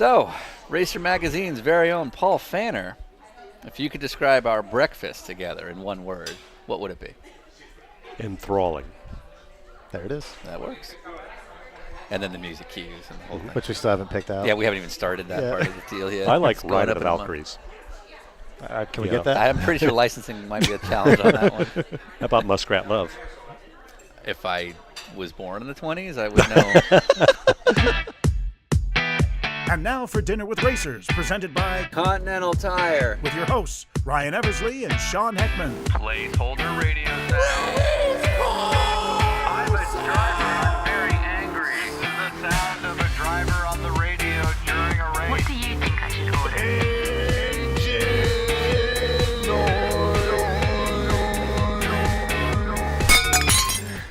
So, Racer Magazine's very own Paul Pfanner, if you could describe our breakfast together in one word, what would it be? Enthralling. There it is. That works. And then the music cues and the whole thing. Which we still haven't picked out. Yeah, we haven't even started that part of the deal yet. I like It's going Ride up of the in a month. Valkyries. Can we get that? I'm pretty sure licensing might be a challenge on that one. How about Muskrat Love? If I was born in the 20s, I would know. And now for Dinner with Racers, presented by Continental Tire. with your hosts, Ryan Eversley and Sean Heckman. Placeholder radio sound. I'm a driver. I'm very angry. This is the sound of a driver on the radio during a race. What do you think I should order?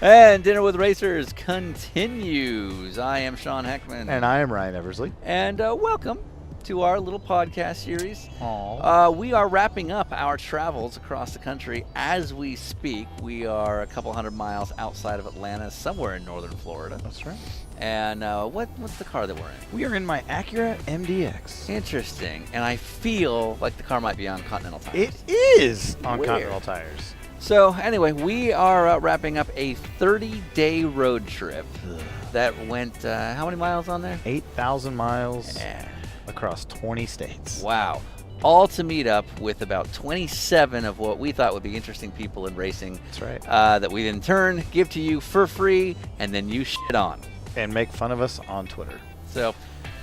And Dinner with Racers continues. I am Sean Heckman. And I am Ryan Eversley. And welcome to our little podcast series. Aww. We are wrapping up our travels across the country as we speak. We are a couple hundred miles outside of Atlanta, somewhere in northern Florida. That's right. And what's the car that we're in? We are in my Acura MDX. Interesting. And I feel like the car might be on Continental Tires. It is on Where? Continental Tires. So anyway, we are wrapping up a 30-day road trip that went, how many miles on there? 8,000 miles Yeah. across 20 states. Wow. All to meet up with about 27 of what we thought would be interesting people in racing. That's right. That we in turn give to you for free, and then you shit on. And make fun of us on Twitter. So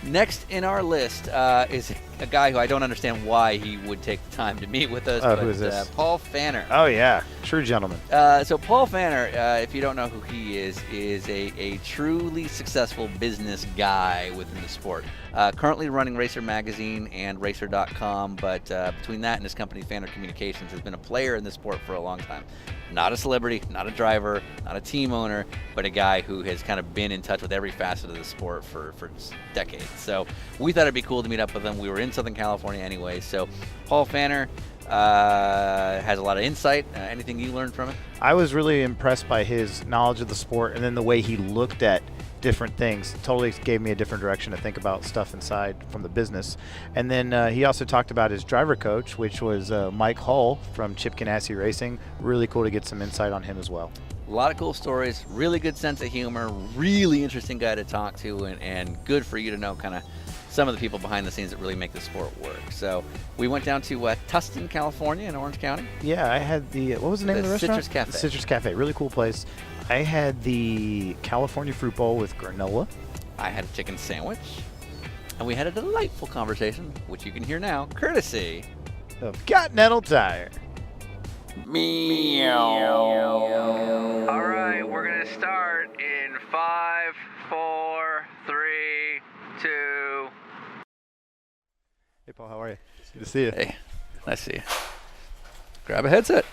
next in our list is a guy who I don't understand why he would take the time to meet with us. Oh, but, who is this? Paul Pfanner. Oh, yeah. True gentleman. So Paul Pfanner, if you don't know who he is a truly successful business guy within the sport. Currently running Racer Magazine and Racer.com, but between that and his company, Pfanner Communications, has been a player in the sport for a long time. Not a celebrity, not a driver, not a team owner, but a guy who has kind of been in touch with every facet of the sport for decades. So we thought it'd be cool to meet up with him. We were in Southern California anyway. So Paul Pfanner has a lot of insight. Anything you learned from it? I was really impressed by his knowledge of the sport and then the way he looked at different things. Totally gave me a different direction to think about stuff inside from the business. And then he also talked about his driver coach, which was Mike Hull from Chip Ganassi Racing. Really cool to get some insight on him as well. A lot of cool stories, really good sense of humor, really interesting guy to talk to, and good for you to know kind of some of the people behind the scenes that really make the sport work. So we went down to Tustin, California in Orange County. Yeah, I had the, what was the name of the restaurant? Citrus Cafe. Citrus Cafe, really cool place. I had the California fruit bowl with granola. I had a chicken sandwich, and we had a delightful conversation, which you can hear now, courtesy Of Continental Tire. All right, we're going to start in 5, 4, 3, 2. Hey, Paul, how are you? Good to see you. Hey, nice to see you. Grab a headset.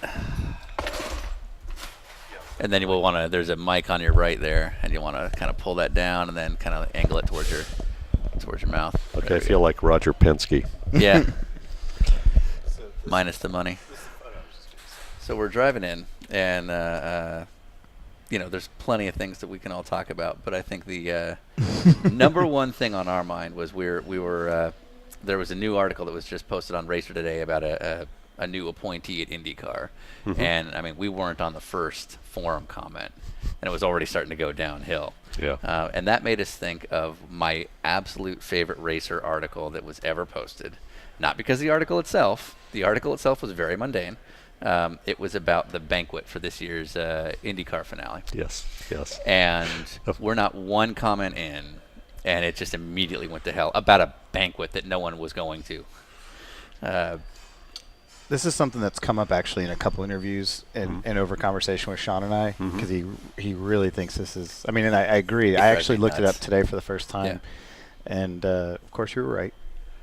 And then you will want to, there's a mic on your right there, and you want to kind of pull that down and then kind of angle it towards your mouth. Okay, I feel like Roger Penske. Yeah. Minus the money. So we're driving in, and there's plenty of things that we can all talk about, but I think the number one thing on our mind was there was a new article that was just posted on Racer today about a new appointee at IndyCar. Mm-hmm. And I mean, we weren't on the first forum comment, and it was already starting to go downhill. Yeah. And that made us think of my absolute favorite Racer article that was ever posted. Not because the article itself was very mundane. It was about the banquet for this year's IndyCar finale. Yes. And we're not one comment in, and it just immediately went to hell about a banquet that no one was going to. This is something that's come up actually in a couple interviews and over conversation with Sean and I, because he really thinks this is, I mean, and I agree. I actually looked it up today for the first time. Yeah. And of course you were right.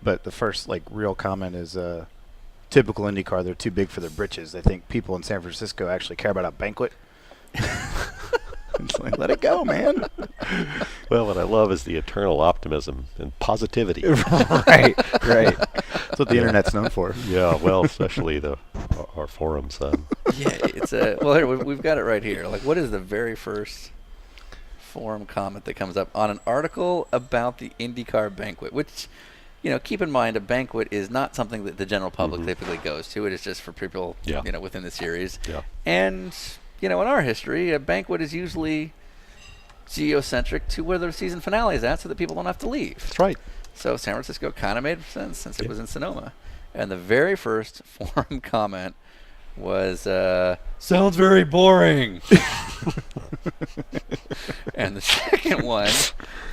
But the first real comment is typical IndyCar, they're too big for their britches. They think people in San Francisco actually care about a banquet. It's like, let it go, man. Well, what I love is the eternal optimism and positivity. Right. That's what the internet's known for. Yeah, well, especially our forums. Yeah, it's well, here, we've got it right here. Like, what is the very first forum comment that comes up on an article about the IndyCar banquet, which, keep in mind, a banquet is not something that the general public typically goes to. It is just for people, Yeah. within the series. Yeah. And, in our history, a banquet is usually geocentric to where the season finale is at so that people don't have to leave. That's right. So San Francisco kind of made sense since it was in Sonoma. And the very first forum comment was, sounds very boring. And the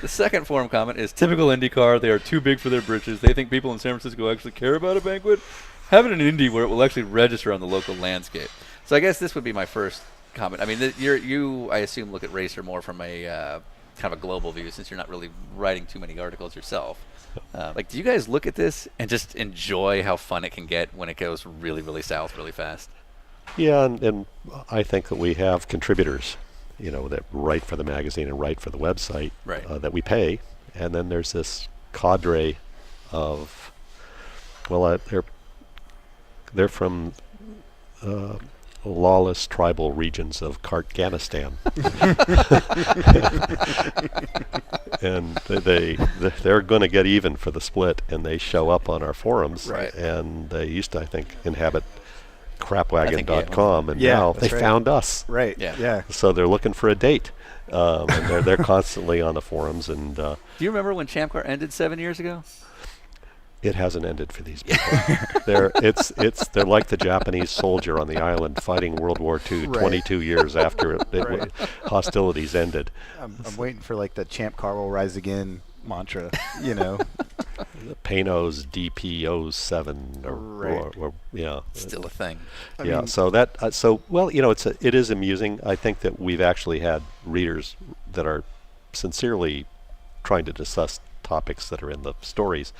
second forum comment is, typical IndyCar, they are too big for their britches. They think people in San Francisco actually care about a banquet. Have it in Indy where it will actually register on the local landscape. So I guess this would be my first comment. I mean, you, I assume, look at Racer more from a kind of a global view since you're not really writing too many articles yourself. Do you guys look at this and just enjoy how fun it can get when it goes really, really south really fast? Yeah, and I think that we have contributors, that write for the magazine and write for the website, Right. That we pay, and then there's this cadre of, they're from lawless tribal regions of Kartganistan, and they're going to get even for the split, and they show up on our forums, Right. and they used to, I think, inhabit crapwagon.com, and Yeah, now that's they right. found us. Right. Yeah. Yeah. So they're looking for a date, and they're constantly on the forums, and Do you remember when Champ Car ended 7 years ago? it hasn't ended for these people. they're like the Japanese soldier on the island fighting World War II Right. 22 years after Right. hostilities ended. I'm waiting for the Champ Car will rise again mantra, Pano's DP07 Right. or Still a thing. yeah. So it is amusing. I think that we've actually had readers that are sincerely trying to discuss topics that are in the stories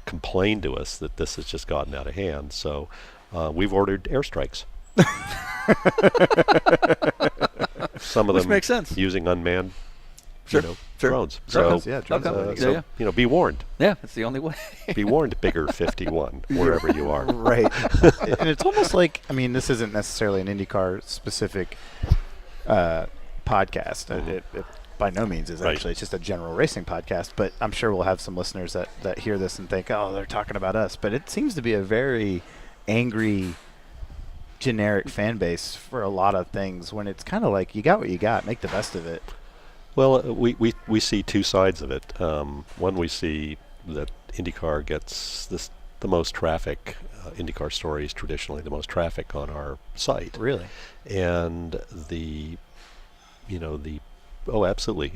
complain to us that this has just gotten out of hand. So we've ordered airstrikes. Some of Which them makes sense. using unmanned Sure. drones. Drones, So, yeah, drones Okay. Yeah. be warned. Yeah, that's the only way. Be warned, Bigger 51, wherever you are. Right. And it's almost like, this isn't necessarily an IndyCar specific podcast. It by no means is Right. actually. It's just a general racing podcast. But I'm sure we'll have some listeners that hear this and think, oh, they're talking about us. But it seems to be a very angry, generic fan base for a lot of things when it's kind of like you got what you got. Make the best of it. Well, we see two sides of it. One, we see that IndyCar gets the most traffic. IndyCar stories traditionally the most traffic on our site. Really? And absolutely.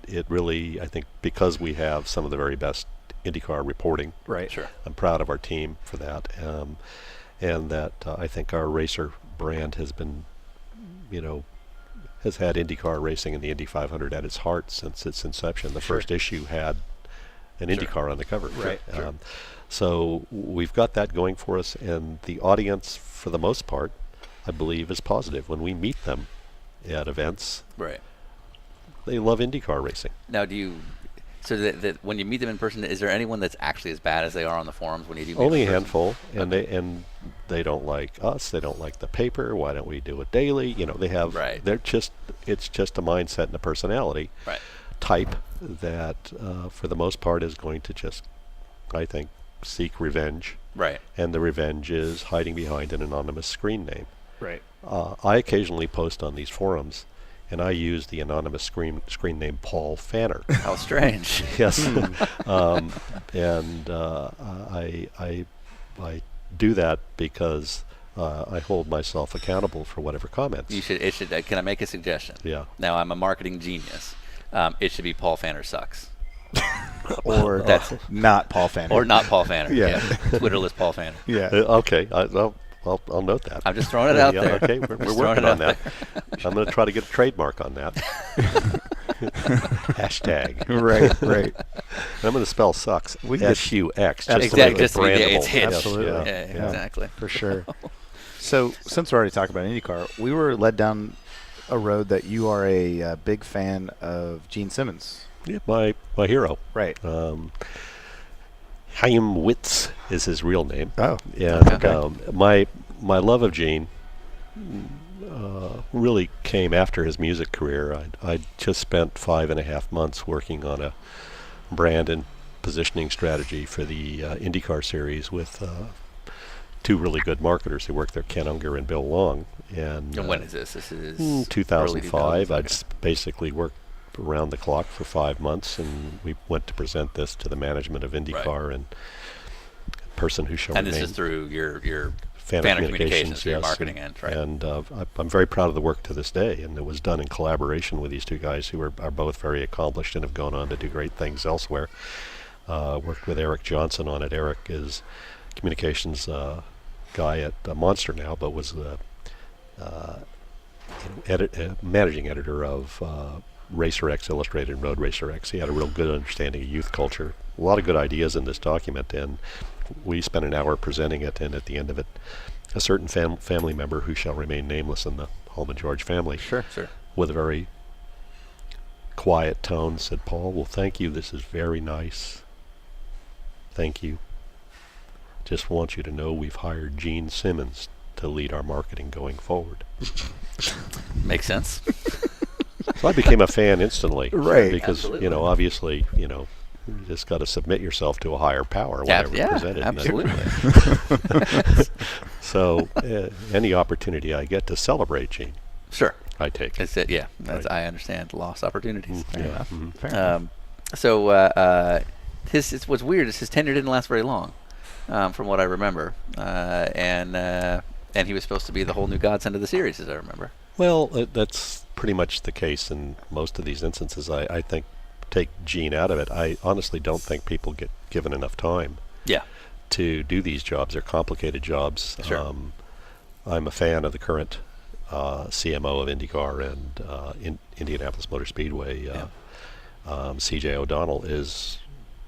It really, I think, because we have some of the very best IndyCar reporting. Right. Sure. I'm proud of our team for that, and that I think our racer brand has been, has had IndyCar racing and the Indy 500 at its heart since its inception. The first issue had an IndyCar on the cover. Right. Sure. So we've got that going for us, and the audience, for the most part, I believe, is positive. When we meet them at events, Right. they love IndyCar racing. Now, so that when you meet them in person, is there anyone that's actually as bad as they are on the forums when you do meet Only a them in person? handful, and they don't like us. They don't like the paper. Why don't we do it daily? They have. Right. It's just a mindset and a personality Right. type that, for the most part, is going to just, I think, seek revenge. Right. And the revenge is hiding behind an anonymous screen name. Right. I occasionally post on these forums, and I use the anonymous screen name Paul Pfanner. How strange. Yes. I do that because I hold myself accountable for whatever comments. It should. Can I make a suggestion? Yeah. Now, I'm a marketing genius. It should be Paul Pfanner sucks. Or That's- not Paul Pfanner. Or not Paul Pfanner. Yeah. Twitterless Paul Pfanner. Yeah. Okay. I'll note that. I'm just throwing it out Yeah, there. Okay, we're Just working throwing it on out that. I'm going to try to get a trademark on that. Hashtag. Right. I'm going to spell sucks. We can get- SUX. Just Exactly. to make it Just to be- it's brandable. hitched. Yes, Absolutely. yeah. Yeah, exactly. For sure. So, since we're already talking about IndyCar, we were led down a road that you are a big fan of Gene Simmons. Yeah, my hero. Right. Chaim Witz is his real name. Oh. And Okay. my love of Gene really came after his music career. I just spent 5.5 months working on a brand and positioning strategy for the IndyCar series with two really good marketers who worked there, Ken Unger and Bill Long. And when is this? This is 2005. early I'd basically worked around the clock for 5 months, and we went to present this to the management of IndyCar and person who shall And remain. this is through your Pfanner Communications, your yes, marketing end, right? And I'm very proud of the work to this day, and it was done in collaboration with these two guys who are both very accomplished and have gone on to do great things elsewhere. Worked with Eric Johnson on it. Eric is communications guy at Monster now, but was the managing editor of Racer X Illustrated and Road Racer X. He had a real good understanding of youth culture. A lot of good ideas in this document, and we spent an hour presenting it, and at the end of it, a certain family member who shall remain nameless in the Holman George family, Sure. with a very quiet tone, said, "Paul, well, thank you. This is very nice. Thank you. Just want you to know we've hired Gene Simmons to lead our marketing going forward." Makes sense. So I became a fan instantly, Right. Because Absolutely. Obviously, you just got to submit yourself to a higher power whenever Yeah, presented. absolutely. So any opportunity I get to celebrate Gene, Sure. I take. That's it. Yeah, Right. I understand lost opportunities. Fair enough. Mhm. Fair enough. So what's weird is his tenure didn't last very long, from what I remember, and he was supposed to be the whole new godsend of the series, as I remember. Well, that's pretty much the case in most of these instances. I think, take Gene out of it, I honestly don't think people get given enough time Yeah. to do these jobs. They're complicated jobs. Sure. I'm a fan of the current CMO of IndyCar and Indianapolis Motor Speedway. CJ O'Donnell is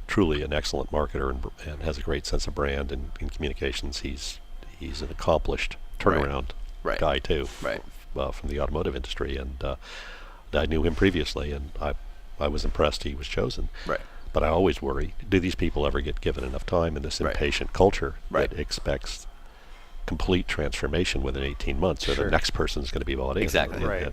truly an excellent marketer and has a great sense of brand and in communications. He's an accomplished turnaround Right. guy too, Right. From the automotive industry, and I knew him previously, and I was impressed he was chosen. Right. But I always worry, do these people ever get given enough time in this Right. impatient culture Right. that expects complete transformation within 18 months, or Sure. the next person's going to be bought in? Exactly. Right.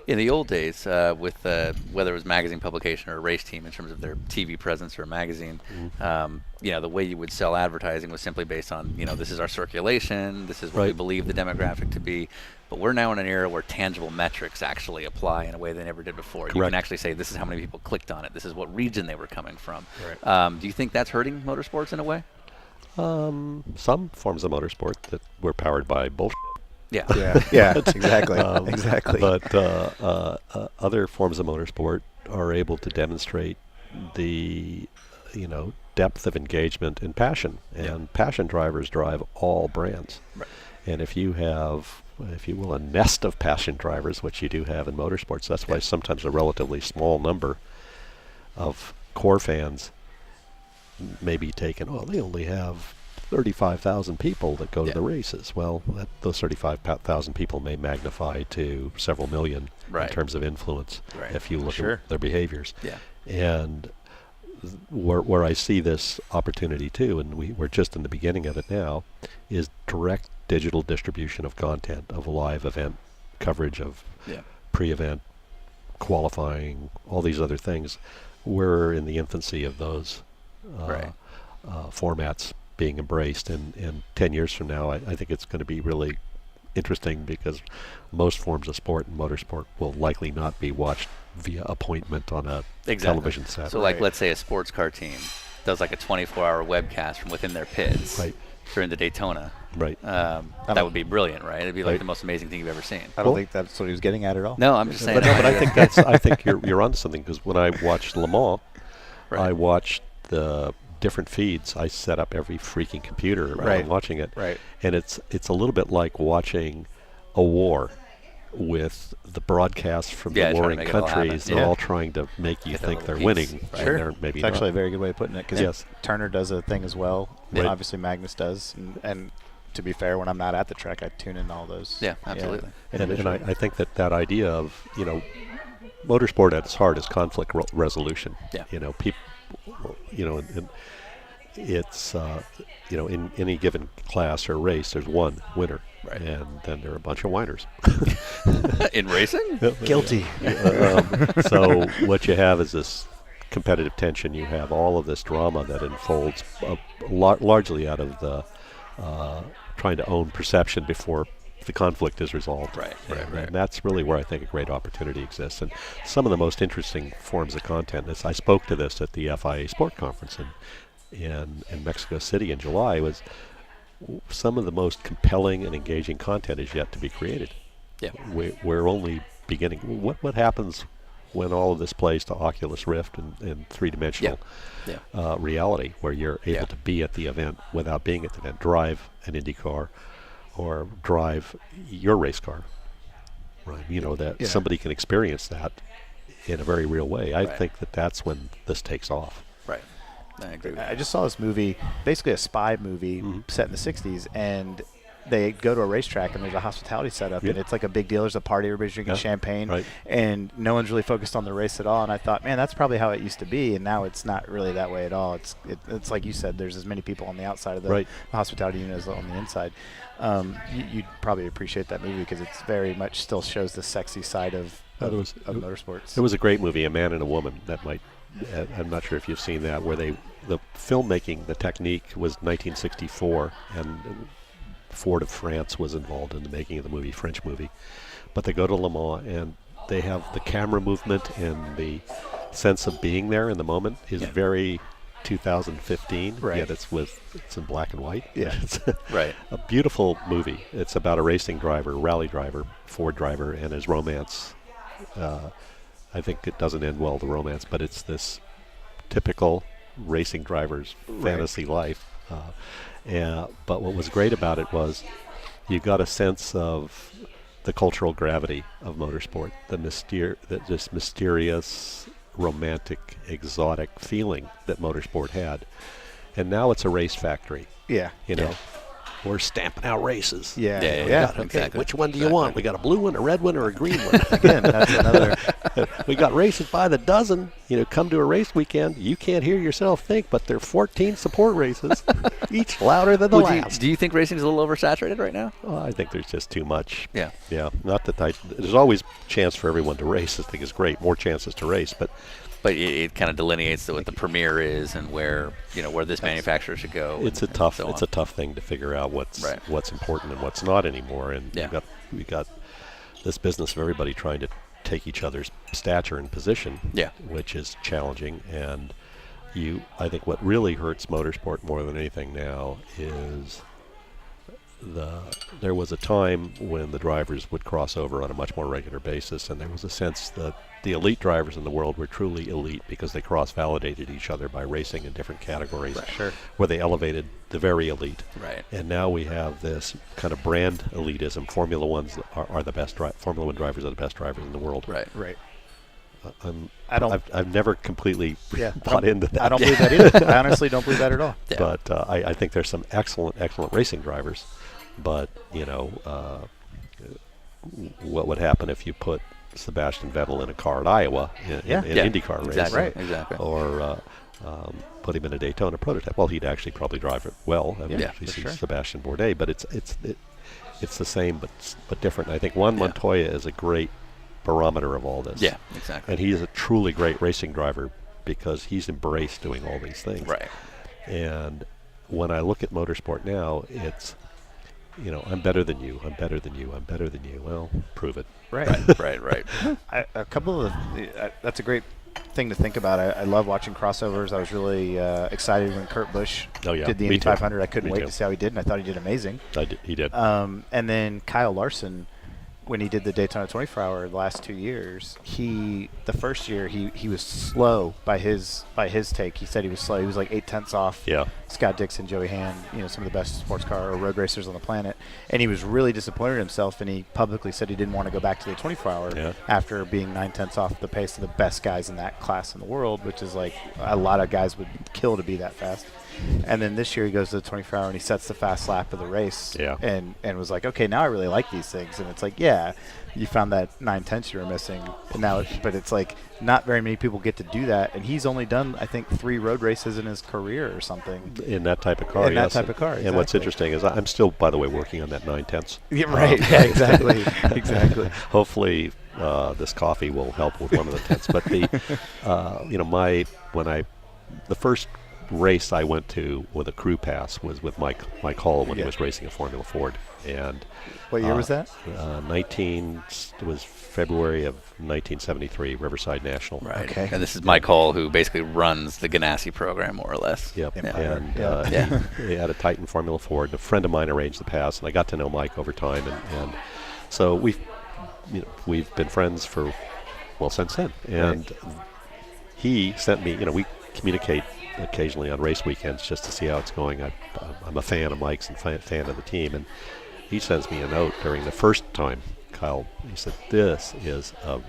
In the old days, with whether it was magazine publication or a race team, in terms of their TV presence or a magazine, the way you would sell advertising was simply based on, this is our circulation, this is what we Right. believe the demographic to be. But we're now in an era where tangible metrics actually apply in a way they never did before. You Correct. can actually say, this is how many people clicked on it, this is what region they were coming from. Right. Do you think that's hurting motorsports in a way? Some forms of motorsport that were powered by bullshit. Yeah. Yeah, exactly. Exactly. But other forms of motorsport are able to demonstrate the, depth of engagement and passion. And passion drivers drive all brands. Right. And if you have, if you will, a nest of passion drivers, which you do have in motorsports, that's why sometimes a relatively small number of core fans may be taken. Oh, they only have 35,000 people that go to the races. Well, those 35,000 people may magnify to several million Right. in terms of influence Right. if you look Sure. at their behaviors. Yeah. And where I see this opportunity too, and we're just in the beginning of it now, is direct digital distribution of content, of live event coverage, of pre-event qualifying, all these other things. We're in the infancy of those formats being embraced, and 10 years from now, I think it's going to be really interesting, because most forms of sport and motorsport will likely not be watched via appointment on a television set. So, like, let's say a sports car team does like a 24-hour webcast from within their pits Right. during the Daytona. Right. That would be brilliant, right? It'd be like Right. the most amazing thing you've ever seen. I don't think that's what he was getting at all. No, I'm just saying. But I think you're onto something, because when I watched Le Mans, Right. I watched the different feeds. I set up every freaking computer while Right. I'm watching it, Right. and it's a little bit like watching a war with the broadcasts from Yeah, the trying to warring make it all happen. countries. They're Yeah. all trying to make you Get that think little they're piece. winning, Right. and Sure. they're maybe It's actually a not. very good way of putting it, because Yes. Turner does a thing as well. Right. Obviously, Magnus does. And to be fair, when I'm not at the track, I tune in all those. Yeah, absolutely. And I think that idea of, motorsport at its heart is conflict resolution. Yeah. People, and it's in any given class or race, there's one winner, Right. and then there are a bunch of whiners. In racing? Guilty. So what you have is this competitive tension. You have all of this drama that unfolds largely out of the trying to own perception before the conflict is resolved. Right. And that's really where I think a great opportunity exists. And some of the most interesting forms of content, I spoke to this at the FIA Sport Conference in Mexico City in July, was some of the most compelling and engaging content is yet to be created. Yeah. We're only beginning. What happens when all of this plays to Oculus Rift and three-dimensional reality, where you're able to be at the event without being at the event, drive an Indy car or drive your race car, right? That somebody can experience that in a very real way. I think that's when this takes off. Right. I agree with I just saw this movie, basically a spy movie set in the 60s, and they go to a racetrack and there's a hospitality setup, and it's like a big deal. There's a party, everybody's drinking champagne, and no one's really focused on the race at all. And I thought, man, that's probably how it used to be, and now it's not really that way at all. It's like you said, there's as many people on the outside of the hospitality unit as on the inside. You'd probably appreciate that movie because it's very much still shows the sexy side of motorsports. It was a great movie, A Man and a Woman. That might, I'm not sure if you've seen that, where the filmmaking, the technique was 1964, and Ford of France was involved in the making of the movie, French movie. But they go to Le Mans, and they have the camera movement and the sense of being there in the moment is very 2015. Yet it's in black and white. Yeah, it's Right. a beautiful movie. It's about a racing driver, rally driver, Ford driver, and his romance. I think it doesn't end well, the romance, but it's this typical racing driver's fantasy life. But what was great about it was you got a sense of the cultural gravity of motorsport, this mysterious, romantic, exotic feeling that motorsport had. And now it's a race factory. Yeah. We're stamping out races. Yeah. Okay, exactly. which one do you want? We got a blue one, a red one, or a green one? Again, that's another. We got races by the dozen. Come to a race weekend. You can't hear yourself think, but there are 14 support races, each louder than the last. Do you think racing is a little oversaturated right now? Well, I think there's just too much. Yeah. Yeah. Not that there's always chance for everyone to race. I think it's great. More chances to race, but it kind of delineates what the premier is and where this manufacturer should go. It's a tough thing to figure out what's important and what's not anymore. And we got this business of everybody trying to take each other's stature and position, which is challenging. And I think what really hurts motorsport more than anything now is there was a time when the drivers would cross over on a much more regular basis, and there was a sense that the elite drivers in the world were truly elite because they cross-validated each other by racing in different categories, where they elevated the very elite. Right. And now we have this kind of brand elitism. Formula One drivers are the best drivers in the world. Right. I've never completely bought into that. I don't believe that either. I honestly don't believe that at all. Yeah. But I think there's some excellent racing drivers. But what would happen if you put Sebastian Vettel in a car at Iowa in IndyCar race? Exactly. Or put him in a Daytona prototype. Well, he'd actually probably drive it well. I mean, for see sure. Sebastian Bourdais, but it's the same but different. I think Juan Montoya is a great barometer of all this. Yeah, exactly. And he is a truly great racing driver because he's embraced doing all these things. Right. And when I look at motorsport now, it's I'm better than you. I'm better than you. I'm better than you. Well, prove it. Right. A couple of that's a great thing to think about. I love watching crossovers. I was really excited when Kurt Busch did the Indy 500. I couldn't wait to see how he did, and I thought he did amazing. He did. And then Kyle Larson, when he did the Daytona 24-hour the last 2 years, the first year he was slow by his take. He said he was slow. He was like 0.8 off. Yeah. Scott Dixon, Joey Hand, some of the best sports car or road racers on the planet, and he was really disappointed in himself. And he publicly said he didn't want to go back to the 24-hour after being 0.9 off the pace of the best guys in that class in the world, which is like a lot of guys would kill to be that fast. And then this year he goes to the 24-hour and he sets the fast lap of the race and was like, okay, now I really like these things. And it's like, yeah, you found that 9/10 you were missing, and now, but it's like not very many people get to do that, and he's only done I think 3 road races in his career or something. In that type of car, In that yes. type of car, And what's exactly. interesting is I'm still, by the way, working on that 9/10. Yeah, right. Yeah, exactly. Exactly. Hopefully, this coffee will help with one of the tenths. But the, the first race I went to with a crew pass was with Mike Hall when he Yeah. was racing a Formula Ford, and What year was that? 19 it was February of 1973, Riverside National. Right. Okay. And this is Mike Hall, who basically runs the Ganassi program, more or less. Yep. Empire. And Yeah. Yeah. he had a Titan Formula Ford. A friend of mine arranged the pass, and I got to know Mike over time, and so we've been friends for since then. And he sent me, we communicate occasionally on race weekends just to see how it's going. I'm a fan of Mike's and fan of the team, and he sends me a note during the first time. Kyle, he said, "This is a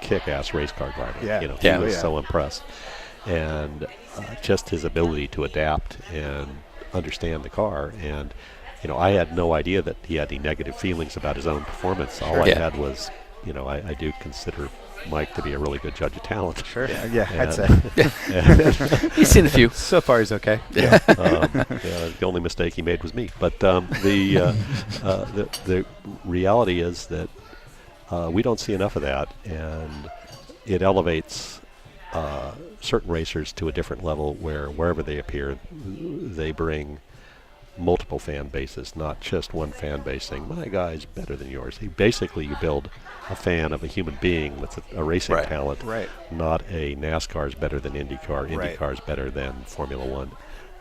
kick-ass race car driver." Yeah. He Yeah. was Yeah. so impressed, and just his ability to adapt and understand the car. And I had no idea that he had any negative feelings about his own performance. All I Yeah. had was, I do consider Mike to be a really good judge of talent. Sure. Yeah, I'd say. He's seen a few. So far, he's okay. Yeah, the only mistake he made was me. But the reality is that we don't see enough of that, and it elevates certain racers to a different level where wherever they appear, they bring multiple fan bases, not just one fan base saying, my guy's better than yours. Basically, you build a fan of a human being that's a racing Right. talent, Right. not a NASCAR's better than IndyCar, Right. IndyCar's better than Formula One.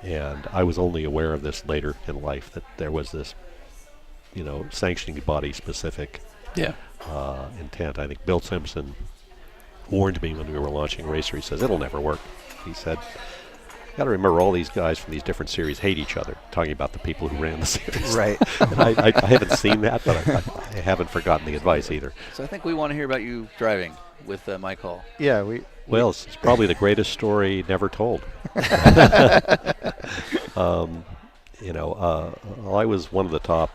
And I was only aware of this later in life, that there was this, sanctioning body specific Yeah. intent. I think Bill Simpson warned me when we were launching Racer. He says, it'll never work. He said, got to remember all these guys from these different series hate each other, talking about the people who ran the series. Right. And I haven't seen that, but I haven't forgotten the advice either. So I think we want to hear about you driving with Mike Hall. Yeah, Well, it's probably the greatest story never told. I was one of the top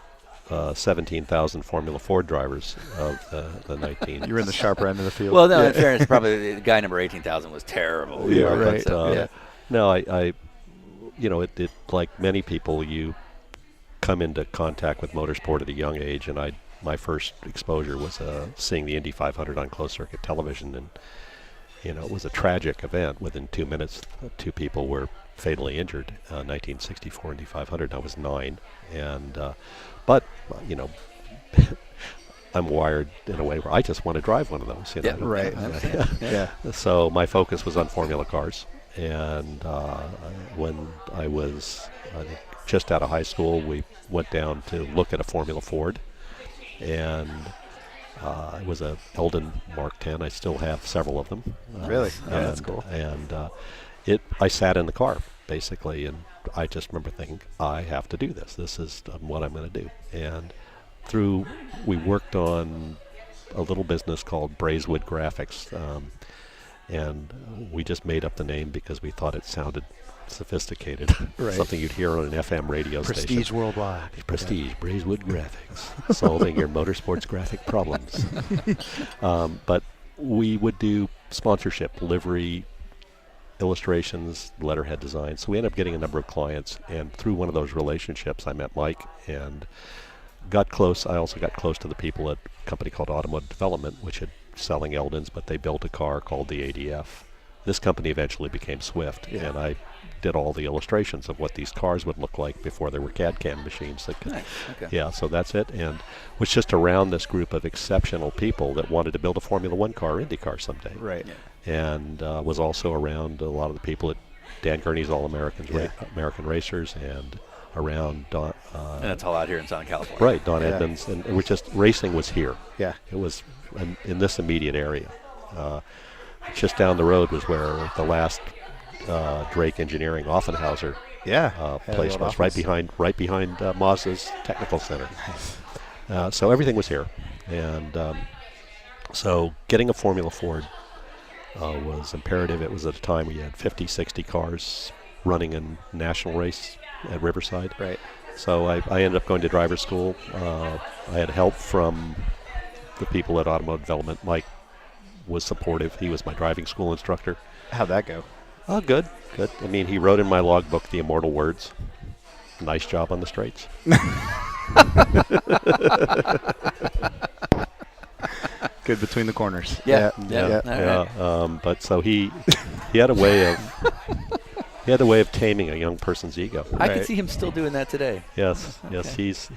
17,000 Formula Ford drivers of the 19. you were in the sharper end of the field. Well, no, in fairness, probably the guy number 18,000 was terrible. Yeah, But, right. yeah. No, it like many people, you come into contact with motorsport at a young age, and my first exposure was seeing the Indy 500 on closed circuit television, and it was a tragic event. Within 2 minutes, 2 people were fatally injured. 1964 Indy 500. I was 9, and but I'm wired in a way where I just want to drive one of those. Yeah, right. I understand. yeah. So my focus was on Formula cars, and when I was, I think, just out of high school, we went down to look at a Formula Ford, and it was a Eldon Mark 10. I still have several of them. Really? Yeah, that's And- cool. And I sat in the car basically, and I just remember thinking, I have to do this. This is what I'm going to do. And we worked on a little business called Braeswood Graphics, and we just made up the name because we thought it sounded sophisticated. Right. Something you'd hear on an FM radio Prestige station. worldwide. Prestige, Braeswood Graphics, solving your motorsports graphic problems. But we would do sponsorship, livery, illustrations, letterhead design. So we ended up getting a number of clients, and through one of those relationships, I met Mike and got close. I also got close to the people at a company called Automotive Development, which had selling Eldons, but they built a car called the ADF. This company eventually became Swift, and I did all the illustrations of what these cars would look like before there were CAD/CAM machines that could. Nice. Okay. Yeah, so that's it, and was just around this group of exceptional people that wanted to build a Formula One car, or Indy car someday. Right. Yeah. And was also around a lot of the people at Dan Gurney's All-Americans, American Racers, and around Don. And that's all out here in Southern California. Right, Don Yeah. Edmonds, and we're just racing was here. Yeah. It was in this immediate area. Just down the road was where the last Drake Engineering Offenhauser Yeah. Had a place little was, office. right behind Mazda's technical center. So everything was here, and so getting a Formula Ford was imperative. It was at a time we had 50, 60 cars running in national race at Riverside. Right. So I ended up going to driver's school. I had help from the people at Automotive Development. Mike was supportive. He was my driving school instructor. How'd that go? Oh, good. I mean, he wrote in my logbook the immortal words, "Nice job on the straights." Good between the corners. Yeah. But so he had a way of taming a young person's ego. I can see him still doing that today. Yes, Okay. he's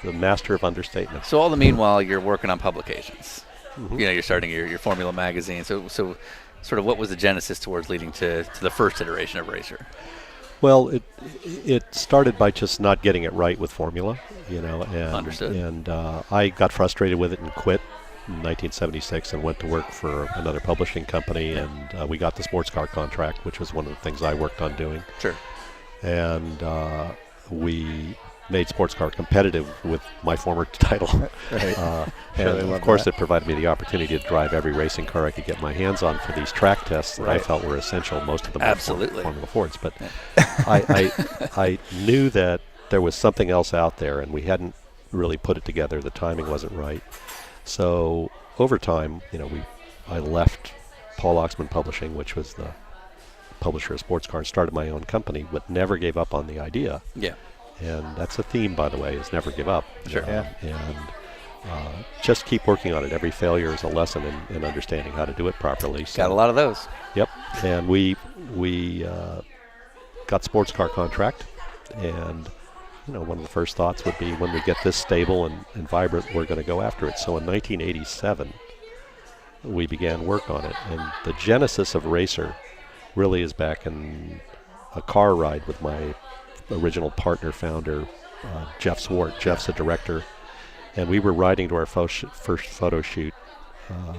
the master of understatement. So all the meanwhile, you're working on publications. Mhm. You know, you're starting your Formula magazine. So sort of what was the genesis towards leading to the first iteration of Racer? Well, it started by just not getting it right with Formula, and Understood. And I got frustrated with it and quit in 1976 and went to work for another publishing company, and we got the sports car contract, which was one of the things I worked on doing. Sure. And we made sports car competitive with my former title. Right. And they of love course, that. it provided me the opportunity to drive every racing car I could get my hands on for these track tests that I Right. felt were essential. Most of them were Absolutely. Formula Fords, but I knew that there was something else out there, and we hadn't really put it together. The timing wasn't right. So over time, I left Paul Oxman Publishing, which was the publisher of sports cars, and started my own company, but never gave up on the idea. Yeah. And that's a theme, by the way, is never give up. Sure. Yeah. And just keep working on it. Every failure is a lesson in understanding how to do it properly. So, Got a lot of those. Yep. And we got sports car contract, and one of the first thoughts would be, when we get this stable and vibrant, we're going to go after it. So in 1987, we began work on it, and the genesis of Racer really is back in a car ride with my original partner, founder, Jeff Swart. Jeff's a director, and we were riding to our first photo shoot.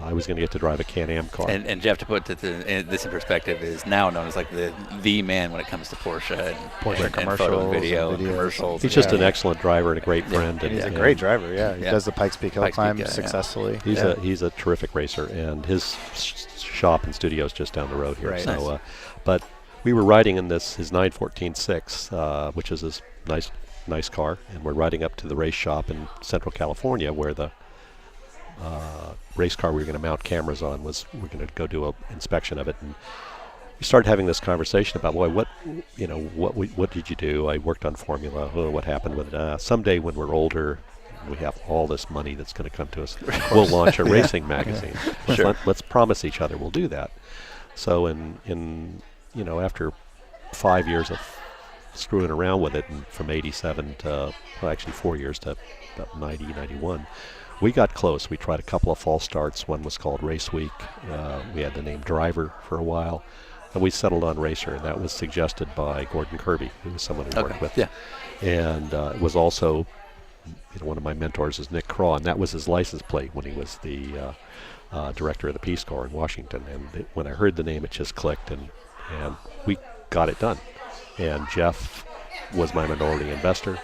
I was going to get to drive a Can-Am car. And Jeff, to put this in perspective, is now known as like the man when it comes to Porsche and Porsche and photo and commercials video and and videos. commercials. He's just Yeah. an excellent driver and a great friend. And he's a and great driver, yeah. He Yeah. does the Pikes Peak Hill Pikes Peak climb guy, yeah. successfully. He's a terrific racer, and his shop and studio is just down the road here. Right. So, Nice. But we were riding in his 914-6, which is his nice car, and we're riding up to the race shop in Central California, where the race car we were going to mount cameras on we're going to go do an inspection of it. And we started having this conversation about, boy, what did you do? I worked on Formula. Oh, what happened with it? Someday when we're older, we have all this money that's going to come to us, we'll launch a racing magazine. Sure. Let's promise each other we'll do that. So after 5 years of screwing around with it, and from 87 to, actually 4 years to about 90, 91, we got close. We tried a couple of false starts. One was called Race Week. We had the name Driver for a while, and we settled on Racer, and that was suggested by Gordon Kirby, who was someone we worked with. Yeah. And it was also, one of my mentors is Nick Craw, and that was his license plate when he was the director of the Peace Corps in Washington. And when I heard the name, it just clicked, and we got it done. And Jeff was my minority investor.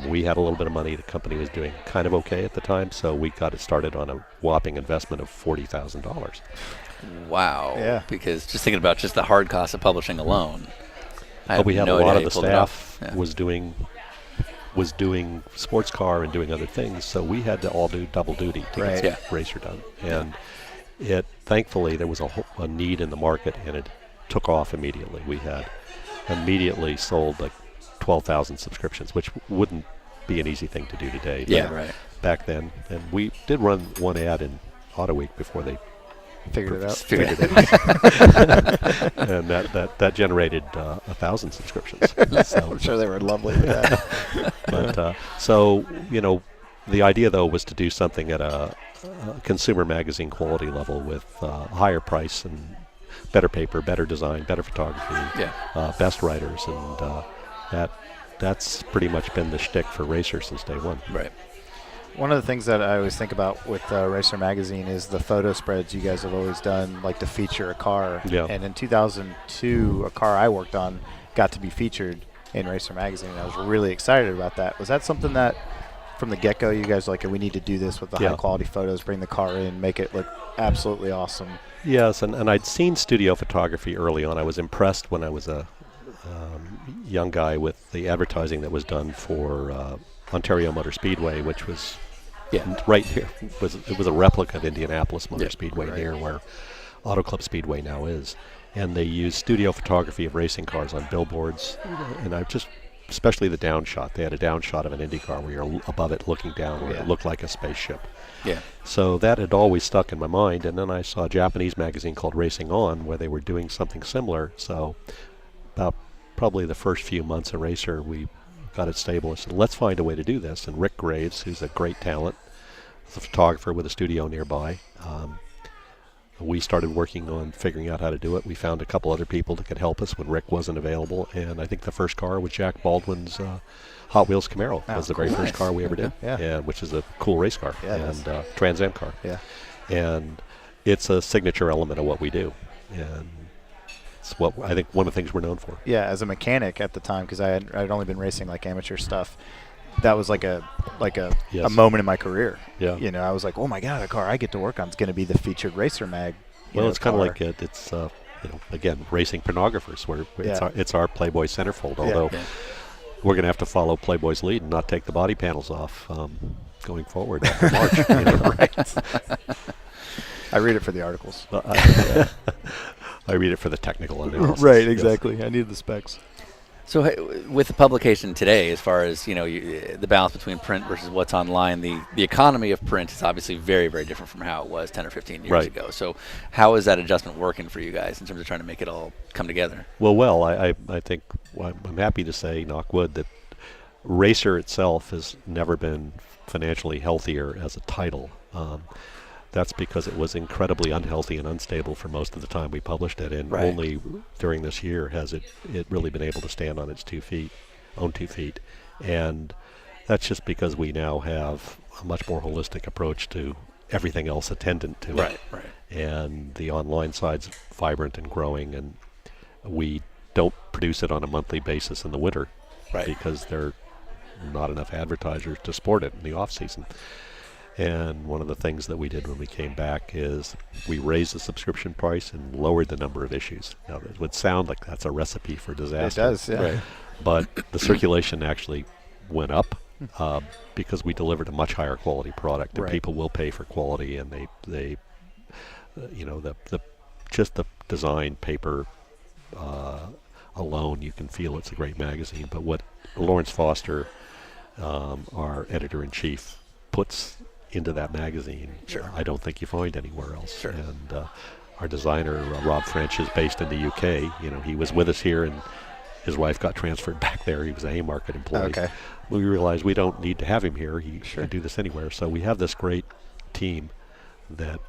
We had a little bit of money. The company was doing kind of okay at the time, so we got it started on a whopping investment of $40,000. Wow. Yeah. Because just thinking about just the hard cost of publishing alone, I But have we had no a lot idea of the you pulled it off. staff Yeah. was doing sports car and doing other things, so we had to all do double duty to Right. get Racer done. And it thankfully there was a need in the market, and it took off immediately. We had immediately sold like 12,000 subscriptions, which wouldn't be an easy thing to do today. Yeah, but right. Back then, and we did run one ad in Auto Week before they Figured it out. Figured it out. and that generated 1,000 subscriptions. So, I'm sure they were lovely with that. but so the idea though was to do something at a consumer magazine quality level with higher price and better paper, better design, better photography, Yeah. best writers, and that's pretty much been the shtick for Racer since day one. Right. One of the things that I always think about with Racer Magazine is the photo spreads you guys have always done, like to feature a car. Yeah. And in 2002, a car I worked on got to be featured in Racer Magazine. And I was really excited about that. Was that something that, from the get-go, you guys were like, we need to do this with the Yeah. high-quality photos, bring the car in, make it look absolutely awesome? Yes, and I'd seen studio photography early on. I was impressed when I was a young guy with the advertising that was done for Ontario Motor Speedway, which was Yeah. And right here it was a replica of Indianapolis Motor Yeah, Speedway right. near where Auto Club Speedway now is, and they used studio photography of racing cars on billboards, and especially the down shot. They had a down shot of an Indy car where you're above it looking down, where Yeah. it looked like a spaceship. Yeah. So that had always stuck in my mind, and then I saw a Japanese magazine called Racing On where they were doing something similar. So about probably the first few months of Racer, we got it stable and said, let's find a way to do this. And Rick Graves, who's a great talent, a photographer with a studio nearby, we started working on figuring out how to do it. We found a couple other people that could help us when Rick wasn't available, and I think the first car was Jack Baldwin's Hot Wheels Camaro. Oh, Was the very cool. first car we ever did, Yeah. which is a cool race car, Yeah, it is. and Trans Am car. Yeah. And it's a signature element of what we do, and it's what I think one of the things we're known for. Yeah, as a mechanic at the time, because I'd only been racing like amateur stuff. That was like a Yes. moment in my career. Yeah. You know, I was like, oh my god, a car I get to work on is going to be the featured racer mag. Well, it's kind of car. like it's again, racing pornographers, where Yeah. it's our Playboy centerfold. Although Yeah. we're going to have to follow Playboy's lead and not take the body panels off going forward after March. You know? Right. I read it for the articles. I read it for the technical analysis. Right, yes. exactly. I need the specs. So with the publication today, as far as the balance between print versus what's online, the economy of print is obviously very, very different from how it was 10 or 15 years Right. ago. So how is that adjustment working for you guys in terms of trying to make it all come together? Well, I think I'm happy to say, knock wood, that Racer itself has never been financially healthier as a title. That's because it was incredibly unhealthy and unstable for most of the time we published it, and Right. only during this year has it really been able to stand on its 2 feet, and that's just because we now have a much more holistic approach to everything else attendant to it. Right. And the online side's vibrant and growing, and we don't produce it on a monthly basis in the winter Right. because there are not enough advertisers to support it in the off season. And one of the things that we did when we came back is we raised the subscription price and lowered the number of issues. Now, it would sound like that's a recipe for disaster. It does, yeah. Right. But the circulation actually went up because we delivered a much higher quality product, and Right. people will pay for quality, and they just the design paper alone, you can feel it's a great magazine. But what Lawrence Foster, our editor-in-chief, puts into that magazine, Sure. I don't think you find anywhere else. Sure. And our designer, Rob French, is based in the UK. He was with us here, and his wife got transferred back there. He was a Haymarket employee. Okay. We realized we don't need to have him here. He can do this anywhere. So we have this great team that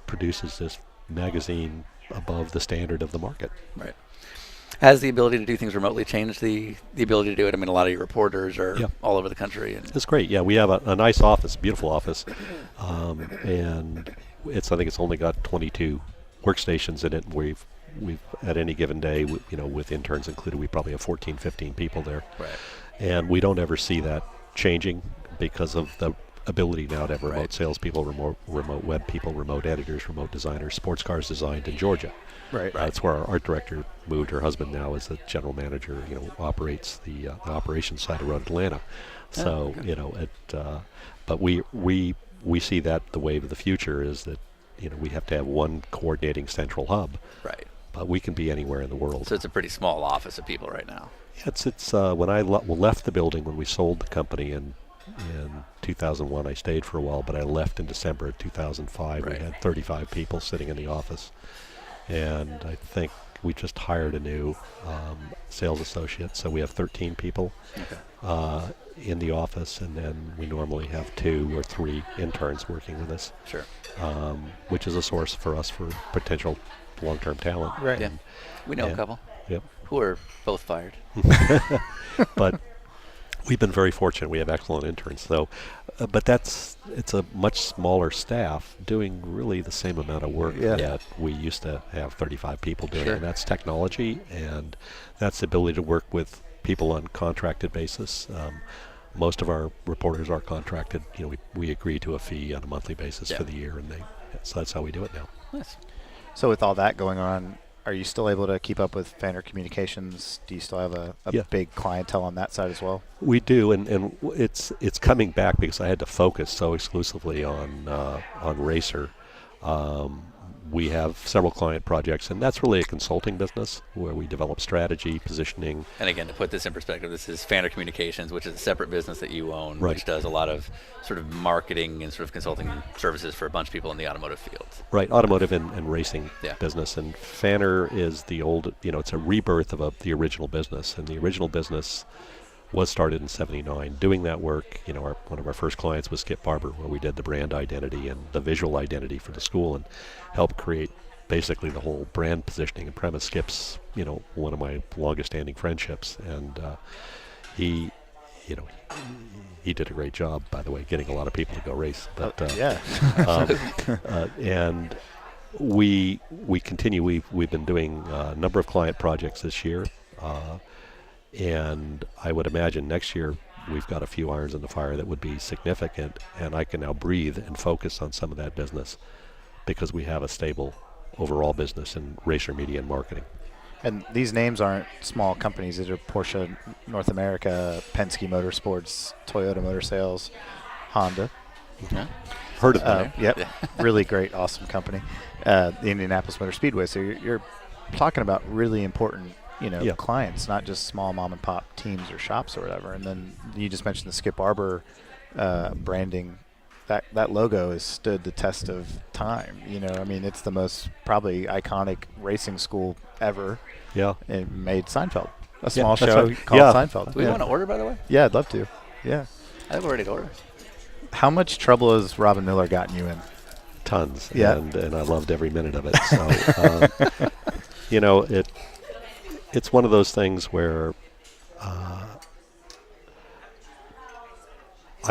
produces this magazine above the standard of the market. Right. Has the ability to do things remotely changed the ability to do it? I mean, a lot of your reporters are Yeah. all over the country. And It's great. Yeah, we have a nice office, beautiful office, and I think it's only got 22 workstations in it. We've at any given day, with interns included, we probably have 14, 15 people there. Right. And we don't ever see that changing because of the ability now to have remote Right. salespeople, remote web people, remote editors, remote designers. Sports cars designed in Georgia. Right. That's where our art director moved. Her husband now is the general manager. Operates the operations side of Road Atlanta. So but we see that the wave of the future is that we have to have one coordinating central hub. Right. But we can be anywhere in the world. So it's a pretty small office of people right now. It's when I left the building when we sold the company in 2001. I stayed for a while, but I left in December of 2005. Right. We had 35 people sitting in the office, and I think we just hired a new sales associate, so we have 13 people in the office, and then we normally have 2 or 3 interns working with us, Sure. which is a source for us for potential long-term talent. Right. Yeah. We know Yeah. a couple Yep. who are both fired. But we've been very fortunate. We have excellent interns. So, but it's a much smaller staff doing really the same amount of work Yeah. that we used to have 35 people doing. Sure. And that's technology, and that's the ability to work with people on contracted basis. Most of our reporters are contracted. We agree to a fee on a monthly basis Yeah. for the year, and so that's how we do it now. Nice. So with all that going on, are you still able to keep up with Pfanner Communications? Do you still have a Yeah. big clientele on that side as well? We do, and it's coming back because I had to focus so exclusively on Racer. We have several client projects, and that's really a consulting business where we develop strategy, positioning. And again, to put this in perspective, this is Pfanner Communications, which is a separate business that you own, Right. which does a lot of sort of marketing and sort of consulting services for a bunch of people in the automotive field. Right, automotive and racing Yeah. business. And Pfanner is the old, it's a rebirth of the original business. And the original business was started in '79. Doing that work, one of our first clients was Skip Barber, where we did the brand identity and the visual identity for the school and helped create basically the whole brand positioning and premise. Skip's, one of my longest standing friendships. And he did a great job, by the way, getting a lot of people to go race. But Yeah. and we continue. We've been doing a number of client projects this year, and I would imagine next year we've got a few irons in the fire that would be significant, and I can now breathe and focus on some of that business because we have a stable overall business in racer media and marketing. And these names aren't small companies. These are Porsche North America, Penske Motorsports, Toyota Motor Sales, Honda. Yeah. Heard of them? Yep. Really great, awesome company. The Indianapolis Motor Speedway. So you're talking about really important, Yeah. clients, not just small mom and pop teams or shops or whatever. And then you just mentioned the Skip Arbor branding. That logo has stood the test of time. It's the most probably iconic racing school ever. Yeah. It made Seinfeld, a Yeah, small that's show right. called Yeah. Seinfeld. Do we Yeah. want to order, by the way? Yeah, I'd love to. Yeah. I think we're ready to order. How much trouble has Robin Miller gotten you in? Tons. Yeah. And I loved every minute of it. So, it's one of those things where I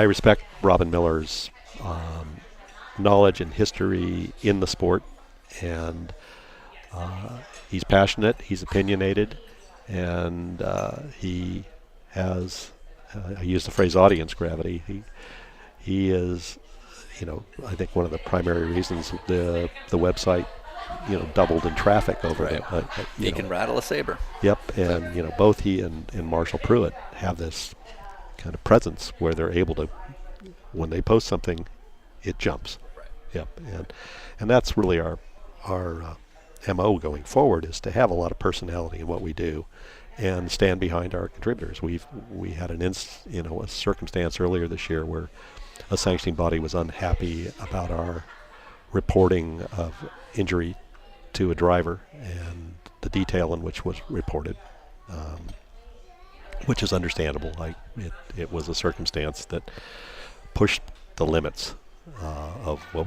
respect Robin Miller's knowledge and history in the sport, and he's passionate, he's opinionated, and he has, I use the phrase audience gravity. He is, I think one of the primary reasons the website, doubled in traffic over Right. it. He can rattle a saber. Yep, and both he and Marshall Pruitt have this kind of presence where they're able to, when they post something, it jumps. Right. Yep, and that's really our MO going forward, is to have a lot of personality in what we do, and stand behind our contributors. We had a circumstance earlier this year where a sanctioning body was unhappy about our reporting of injury to a driver and the detail in which was reported, which is understandable. It was a circumstance that pushed the limits of what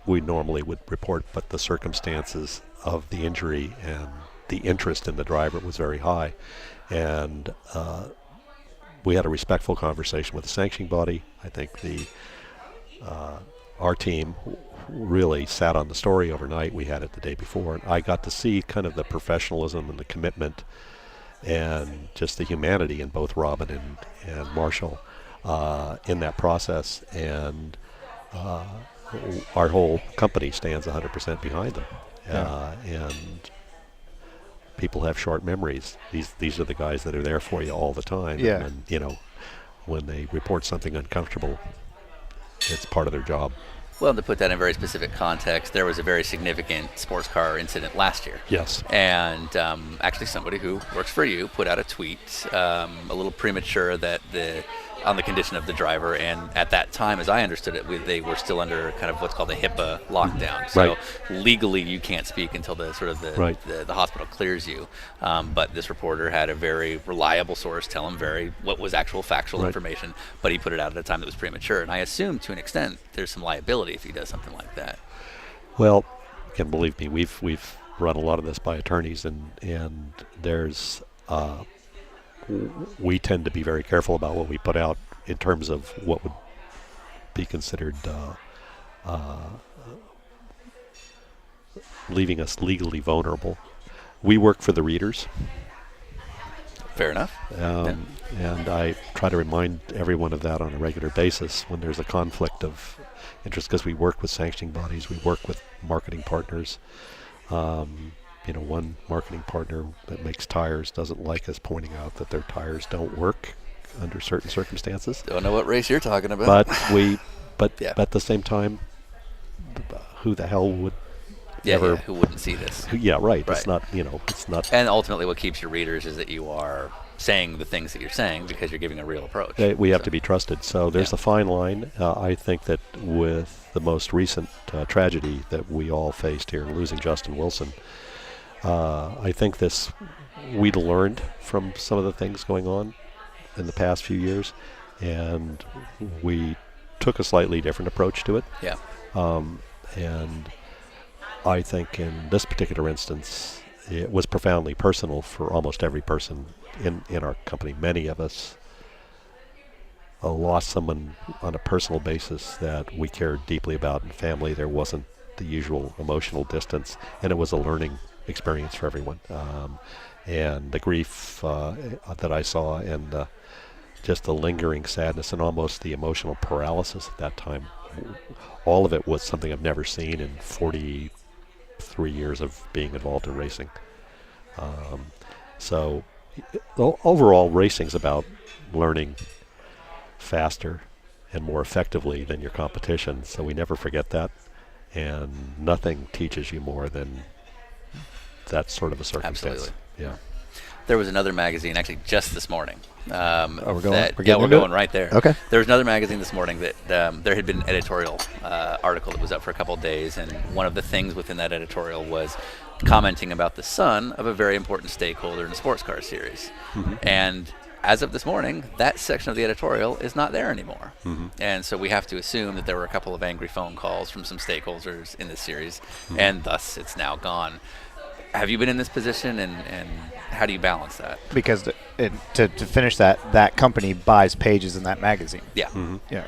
we normally would report, but the circumstances of the injury and the interest in the driver was very high, and we had a respectful conversation with the sanctioning body. I think our team really sat on the story overnight. We had it the day before, and I got to see kind of the professionalism and the commitment and just the humanity in both Robin and Marshall in that process, and our whole company stands 100% behind them. And people have short memories. These are the guys that are there for you all the time. Yeah. And when they report something uncomfortable, it's part of their job. Well, to put that in very specific context, there was a very significant sports car incident last year. Yes. And actually somebody who works for you put out a tweet a little premature that on the condition of the driver, and at that time, as I understood it, they were still under kind of what's called a HIPAA lockdown. So Right. legally you can't speak until the Right. the hospital clears you. But this reporter had a very reliable source tell him what was actual factual Right. information, but he put it out at a time that was premature. And I assume to an extent there's some liability if he does something like that. Well, and believe me, we've run a lot of this by attorneys, and there's we tend to be very careful about what we put out in terms of what would be considered leaving us legally vulnerable. We work for the readers, Fair enough. and I try to remind everyone of that on a regular basis when there's a conflict of interest, because we work with sanctioning bodies, we work with marketing partners, one marketing partner that makes tires doesn't like us pointing out that their tires don't work under certain circumstances. Don't know what race you're talking about. But Yeah. at the same time, who the hell would Yeah, ever? who wouldn't see this? Yeah, right. Right. It's not. It's not. And ultimately, what keeps your readers is that you are saying the things that you're saying because you're giving a real approach. We have So, to be trusted. So there's Yeah. a fine line. I think that with the most recent tragedy that we all faced here, losing Justin Wilson, I think we'd learned from some of the things going on in the past few years, and we took a slightly different approach to it. Yeah. And I think in this particular instance, it was profoundly personal for almost every person in our company. Many of us lost someone on a personal basis that we cared deeply about in family. There wasn't the usual emotional distance, and it was a learning experience for everyone. And the grief that I saw, and just the lingering sadness and almost the emotional paralysis at that time, all of it was something I've never seen in 43 years of being involved in racing. So overall, racing's about learning faster and more effectively than your competition, so we never forget that, and nothing teaches you more than that sort of a circumstance. Absolutely. Yeah. There was another magazine, actually, just this morning. we're going? We're We're yeah, getting we're into going it? right there. Okay. There was another magazine this morning that there had been an editorial article that was up for a couple of days, and one of the things within that editorial was commenting about the son of a very important stakeholder in the sports car series. And as of this morning, that section of the editorial is not there anymore. And so we have to assume that there were a couple of angry phone calls from some stakeholders in this series, and thus it's now gone. Have you been in this position, and how do you balance that? Because to finish that company buys pages in that magazine. Yeah. Yeah.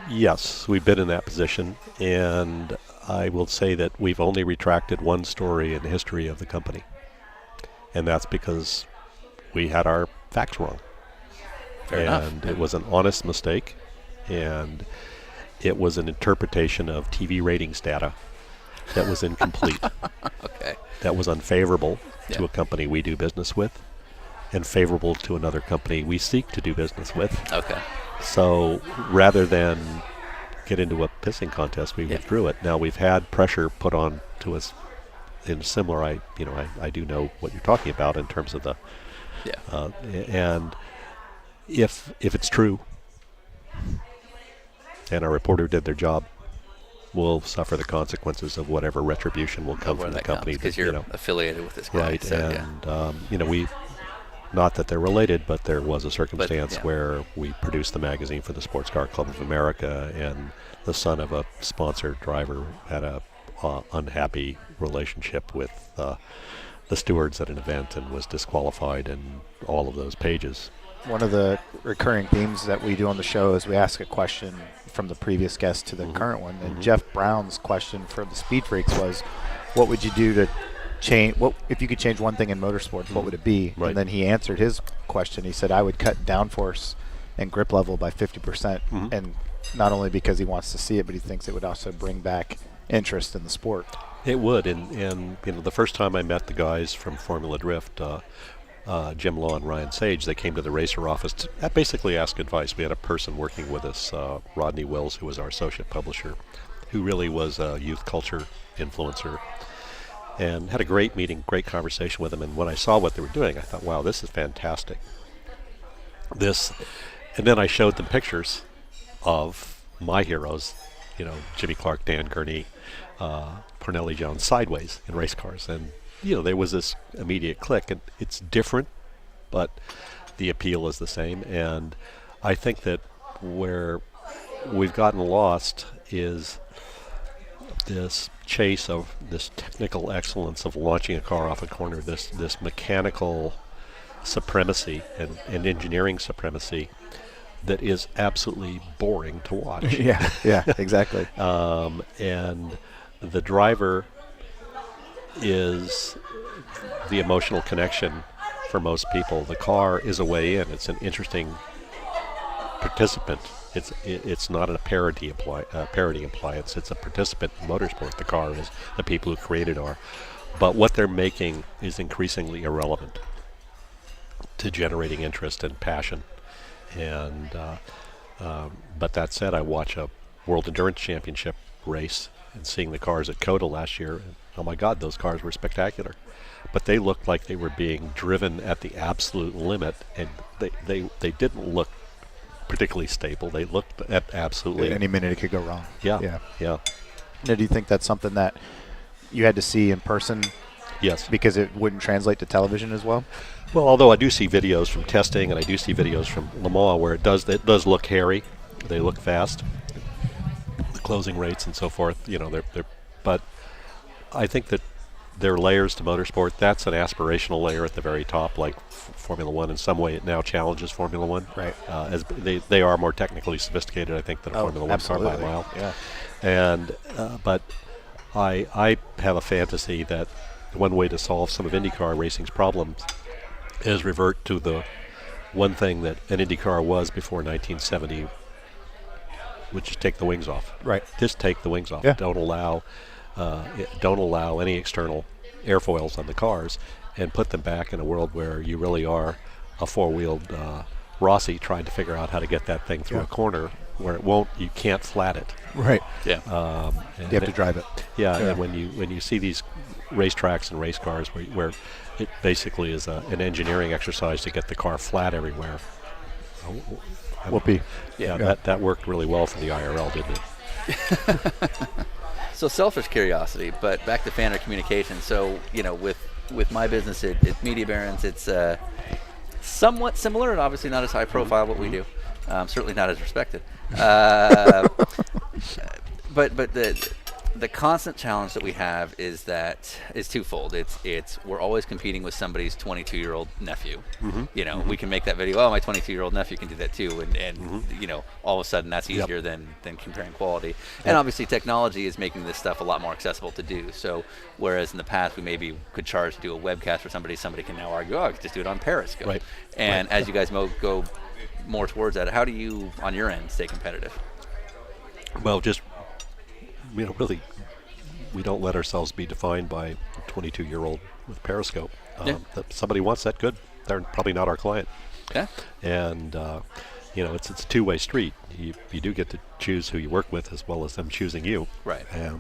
Yes, we've been in that position, and I will say that we've only retracted one story in the history of the company, and that's because we had our facts wrong. Fair enough. And it was an honest mistake, and it was an interpretation of TV ratings data that was incomplete, Okay. that was unfavorable to Yeah. a company we do business with, and favorable to another company we seek to do business with. Okay. So rather than get into a pissing contest, we Yeah. withdrew it. Now we've had pressure put on to us in similar. I do know what you're talking about in terms of the. Yeah. And if it's true, and our reporter did their job, we'll suffer the consequences of whatever retribution will come Where from the that company. because that, you're affiliated with this guy. right. So, And we. Not that they're related, but there was a circumstance yeah. where we produced the magazine for the Sports Car Club of America, and the son of a sponsored driver had a unhappy relationship with the stewards at an event and was disqualified in all of those pages. One of the recurring themes that we do on the show is we ask a question from the previous guest to the current one. And Jeff Brown's question for the Speed Freaks was, what would you do to change, what if you could change one thing in motorsports, what would it be? Right. And then he answered his question. He said, I would cut downforce and grip level by 50%. And not only because he wants to see it, but he thinks it would also bring back interest in the sport. It would, and the first time I met the guys from Formula Drift, Jim Law and Ryan Sage, they came to the racer office to basically ask advice. We had a person working with us, Rodney Wills, who was our associate publisher, who really was a youth culture influencer, and had a great meeting, great conversation with them. And when I saw what they were doing, I thought, wow, this is fantastic. And then I showed them pictures of my heroes, Jimmy Clark, Dan Gurney, Cornelli Jones, sideways in race cars. And, there was this immediate click. And it's different, but the appeal is the same. And I think that where we've gotten lost is this chase of this technical excellence of launching a car off a corner, this mechanical supremacy and engineering supremacy that is absolutely boring to watch. yeah, exactly. And the driver is the emotional connection for most people. The car is a way in. It's an interesting participant. It's not a parody appliance. It's a participant in motorsport. The car is, the people who created are. But what they're making is increasingly irrelevant to generating interest and passion. And but that said, I watch a World Endurance Championship race and seeing the cars at COTA last year. And, oh my God, those cars were spectacular. But they looked like they were being driven at the absolute limit, and they didn't look particularly stable. They looked at absolutely Any minute it could go wrong. yeah. Now, do you think that's something that you had to see in person Yes. because it wouldn't translate to television as well? Well, although I do see videos from testing, and I do see videos from Le Mans where it does look hairy. They look fast. The closing rates and so forth, they're but I think that there are layers to motorsport. That's an aspirational layer at the very top, like Formula One. In some way, it now challenges Formula One. Right. As they are more technically sophisticated, I think, than a Formula One car by a mile. Yeah. And but I have a fantasy that one way to solve some of IndyCar racing's problems is revert to the one thing that an IndyCar was before 1970, which is take the wings off. Right. Just take the wings off. Yeah. Don't allow any external airfoils on the cars, and put them back in a world where you really are a four-wheeled Rossi trying to figure out how to get that thing through a corner where you can't flat it. Right. Yeah. And You have to drive it. Yeah, and when you see these racetracks and race cars where it basically is an engineering exercise to get the car flat everywhere. Whoopee. Yeah, that worked really well for the IRL, didn't it? So selfish curiosity, but back to Pfanner Communications. So with my business at Media Barons, it's somewhat similar, and obviously not as high profile what we do. Certainly not as respected. But the constant challenge that we have is twofold. It's we're always competing with somebody's 22-year-old nephew. We can make that video. Oh, my 22-year-old nephew can do that too, and all of a sudden that's easier than comparing quality. And obviously technology is making this stuff a lot more accessible to do. So whereas in the past we maybe could charge to do a webcast for somebody can now argue, I could just do it on Periscope. Right. And as you guys go more towards that, how do you on your end stay competitive? Well, just really, we don't let ourselves be defined by a 22-year-old with Periscope. If somebody wants that, good. They're probably not our client. Yeah. And it's a two-way street. You do get to choose who you work with as well as them choosing you. Right. And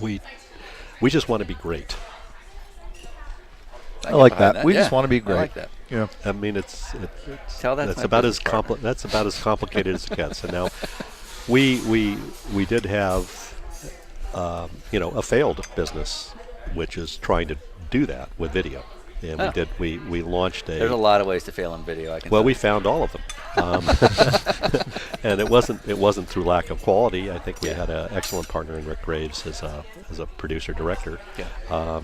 we just want to be great. I like that. We just want to be great. I like that. Yeah. I mean, it's Tell that to that's my about business as partner. that's about as complicated as it gets. And now, we did have a failed business, which is trying to do that with video. And we launched There's a lot of ways to fail in video. I can. Well, tell we you. found all of them, and it wasn't through lack of quality. I think we had an excellent partner in Rick Graves as a producer director. Yeah.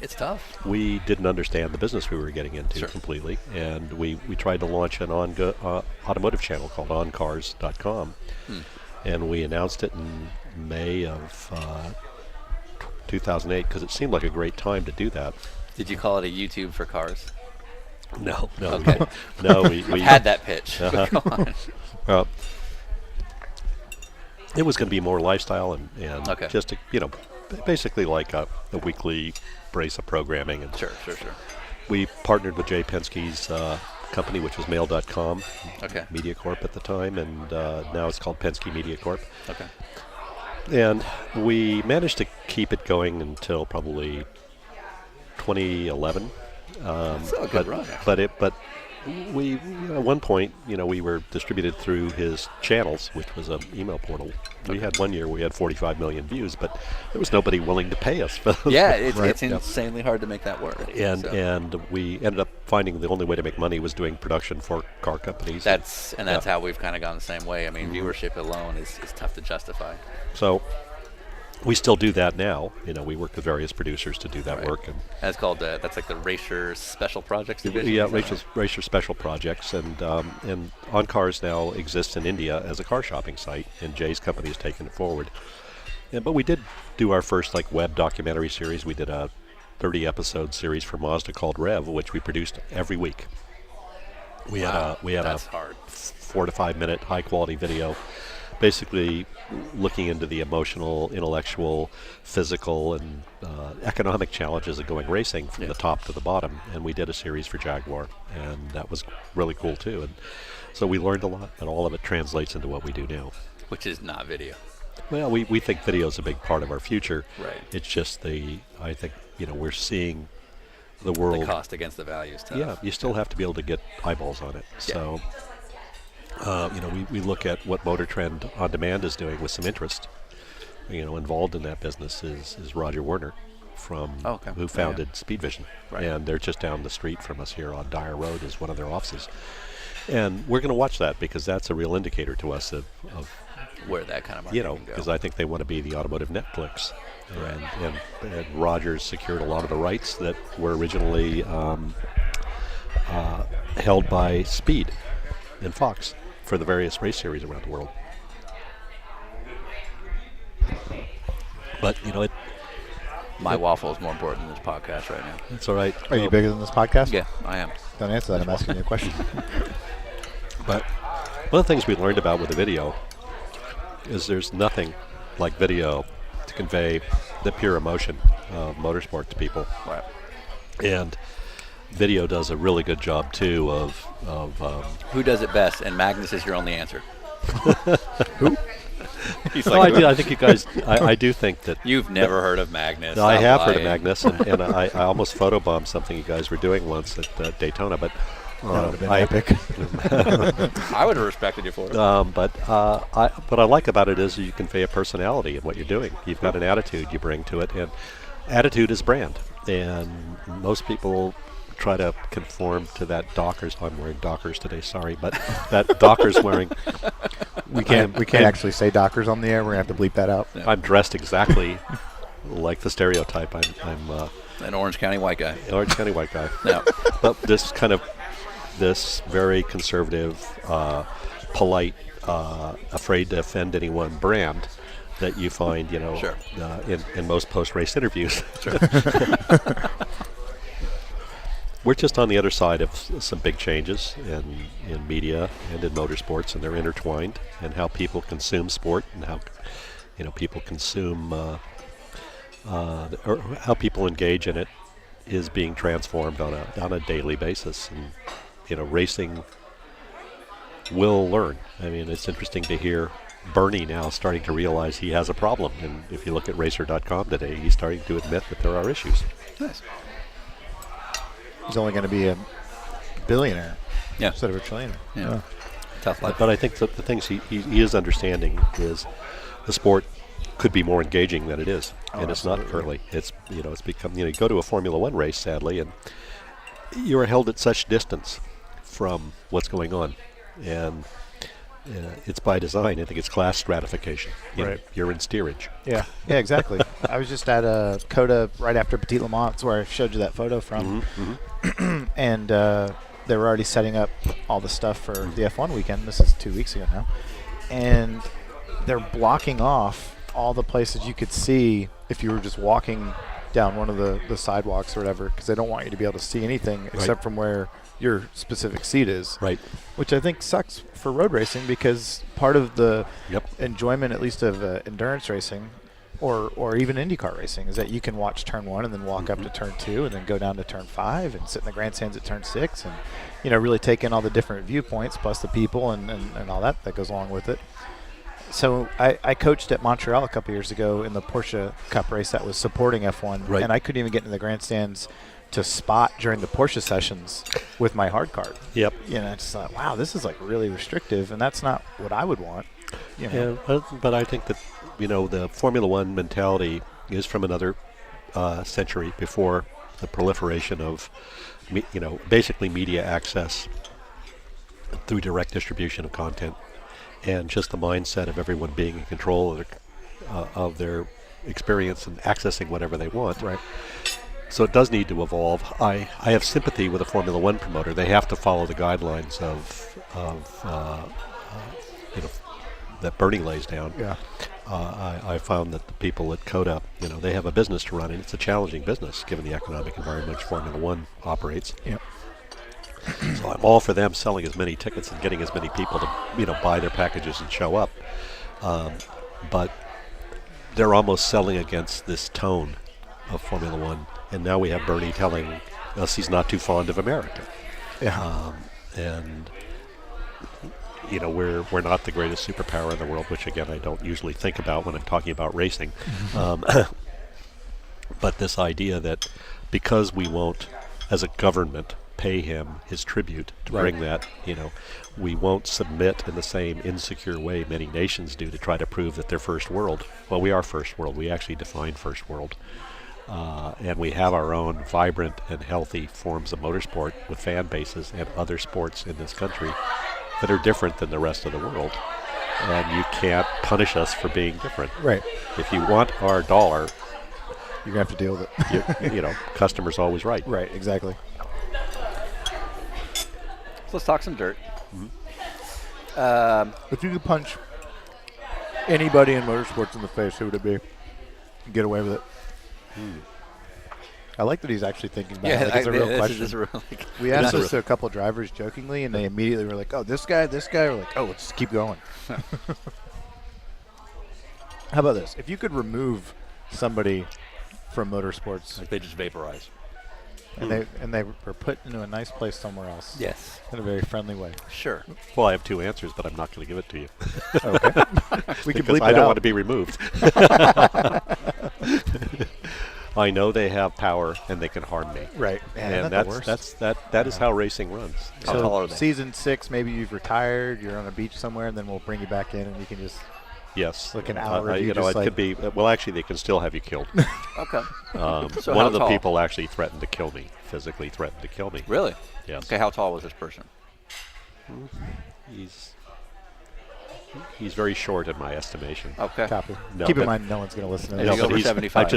It's tough. We didn't understand the business we were getting into Sure. completely, and we tried to launch an automotive channel called OnCars.com, and we announced it in May of 2008 because it seemed like a great time to do that. Did you call it a YouTube for cars? No, Okay. we Had that pitch. Uh-huh. Go on. Well, it was going to be more lifestyle and Okay. just basically like a weekly brace of programming. And Sure. we partnered with Jay Penske's company, which was Mail.com Okay. Media Corp at the time, and now it's called Penske Media Corp. Okay. And we managed to keep it going until probably 2011. Still a good run. But we at one point, we were distributed through his channels, which was an email portal. We had one year we had 45 million views, but there was nobody willing to pay us for those. Yeah, it's Yeah. insanely hard to make that work. And So and we ended up finding the only way to make money was doing production for car companies. that's Yeah. how we've kind of gone the same way. I mean, viewership alone is tough to justify. So we still do that now. We work with various producers to do that Right. work. And And it's called that's like the Racer Special Projects division. yeah, is that right? Racer Special Projects, and On Cars now exists in India as a car shopping site, and Jay's company has taken it forward. Yeah, but we did do our first web documentary series. We did a 30-episode series for Mazda called Rev, which we produced every week. We had That's a hard. 4 to 5 minute high quality video, basically looking into the emotional, intellectual, physical, and economic challenges of going racing from the top to the bottom. And we did a series for Jaguar, and that was really cool too. And so we learned a lot, and all of it translates into what we do now. Which is not video. Well, we think video is a big part of our future. Right. It's just I think, we're seeing the world. The cost against the value is tough. Yeah, you still have to be able to get eyeballs on it. So, we look at what Motor Trend On Demand is doing with some interest. Involved in that business is Roger Werner who founded Speed Vision. Right. And they're just down the street from us here on Dyer Road is one of their offices. And we're going to watch that because that's a real indicator to us of where that kind of market can go. because I think they want to be the automotive Netflix. And Rogers secured a lot of the rights that were originally held by Speed and Fox for the various race series around the world. But, My waffle is more important than this podcast right now. it's all right. Are you bigger than this podcast? Yeah, I am. Don't answer that. I'm asking you a question. But one of the things we learned about with the video is there's nothing like video to convey the pure emotion of motorsport to people. Right. And video does a really good job too of Who does it best? And Magnus is your only answer. Who? He's No, like, I think you guys. I do think that. You've never heard of Magnus. No, I Stop have heard of lying. Magnus, and I almost photobombed something you guys were doing once at Daytona, but That would have been epic. I would have respected you for it. but what I like about it is you convey a personality in what you're doing. You've got an attitude you bring to it, and attitude is brand. And most people try to conform to that Dockers. I'm wearing Dockers today, sorry, but that Dockers wearing. We can't actually say Dockers on the air. We're gonna have to bleep that out. I'm dressed exactly like the stereotype. I'm An Orange County white guy. Orange County white guy. Yeah. But this very conservative, polite, afraid to offend anyone brand that you find, Sure. in most post-race interviews. We're just on the other side of some big changes in media and in motorsports, and they're intertwined, and how people consume sport and how people consume or how people engage in it is being transformed on a daily basis. And racing will learn. I mean, it's interesting to hear Bernie now starting to realize he has a problem, and if you look at racer.com today, he's starting to admit that there are issues. Nice. He's only going to be a billionaire Yeah. instead of a trillionaire. Yeah. Tough life. But I think that the things he is understanding is the sport could be more engaging than it is, and it's not currently. It's it's become you go to a Formula One race, sadly, and you are held at such distance from what's going on, and it's by design. I think it's class stratification. Right. You're in steerage. Yeah, exactly. I was just at COTA right after Petit Le Mans, where I showed you that photo from, and they were already setting up all the stuff for the F1 weekend. This is 2 weeks ago now, and they're blocking off all the places you could see if you were just walking down one of the sidewalks or whatever, because they don't want you to be able to see anything except from where your specific seat is. Right. Which I think sucks for road racing, because part of the Yep. enjoyment, at least of endurance racing or even IndyCar racing, is that you can watch turn 1 and then walk up to turn 2 and then go down to turn 5 and sit in the grandstands at turn 6 and really take in all the different viewpoints plus the people and all that goes along with it. So I coached at Montreal a couple years ago in the Porsche Cup race that was supporting F1, Right. and I couldn't even get into the grandstands to spot during the Porsche sessions with my hard card. Yep. I just thought, wow, this is like really restrictive, and that's not what I would want. Yeah, but I think that the Formula One mentality is from another century before the proliferation of basically media access through direct distribution of content, and just the mindset of everyone being in control of their experience and accessing whatever they want. Right. So it does need to evolve. I have sympathy with a Formula One promoter. They have to follow the guidelines that Bernie lays down. Yeah. I found that the people at COTA, they have a business to run, and it's a challenging business given the economic environment which Formula One operates. Yep. So I'm all for them selling as many tickets and getting as many people to, buy their packages and show up. But they're almost selling against this tone of Formula One. And now we have Bernie telling us he's not too fond of America. Yeah. And we're not the greatest superpower in the world, which again I don't usually think about when I'm talking about racing. But this idea that because we won't, as a government, pay him his tribute to bring that, we won't submit in the same insecure way many nations do to try to prove that they're first world. Well, we are first world. We actually define first world. And we have our own vibrant and healthy forms of motorsport with fan bases and other sports in this country that are different than the rest of the world. And you can't punish us for being different. Right. If you want our dollar, You're going to have to deal with it. customer's always right. Right, exactly. So let's talk some dirt. If you could punch anybody in motorsports in the face, who would it be? Get away with it. I like that he's actually thinking about it. Like it's a real question. We asked this to a couple of drivers jokingly, and they immediately were like, oh, this guy. We're like, oh, let's keep going. How about this? If you could remove somebody from motorsports Like they just vaporize. and they were put into a nice place somewhere else Yes. in a very friendly way. Sure. Well, I have two answers, but I'm not going to give it to you. Okay. We can Because bleep I it don't out. want to be removed. I know they have power and they can harm me. Right. Man, And that's the worst. that is how racing runs. How tall are they? Season 6, maybe you've retired, you're on a beach somewhere, and then we'll bring you back in, and you can just Yes. Like an hour of you you know, just it like- could be. Well, actually, they can still have you killed. Okay. So One how of the tall? people actually threatened to kill me, physically threatened to kill me. Really? Yes. Okay, how tall was this person? He's very short in my estimation. Okay. copy. No, Keep in but- mind, no one's going to listen to Maybe this. go but over 75. I'm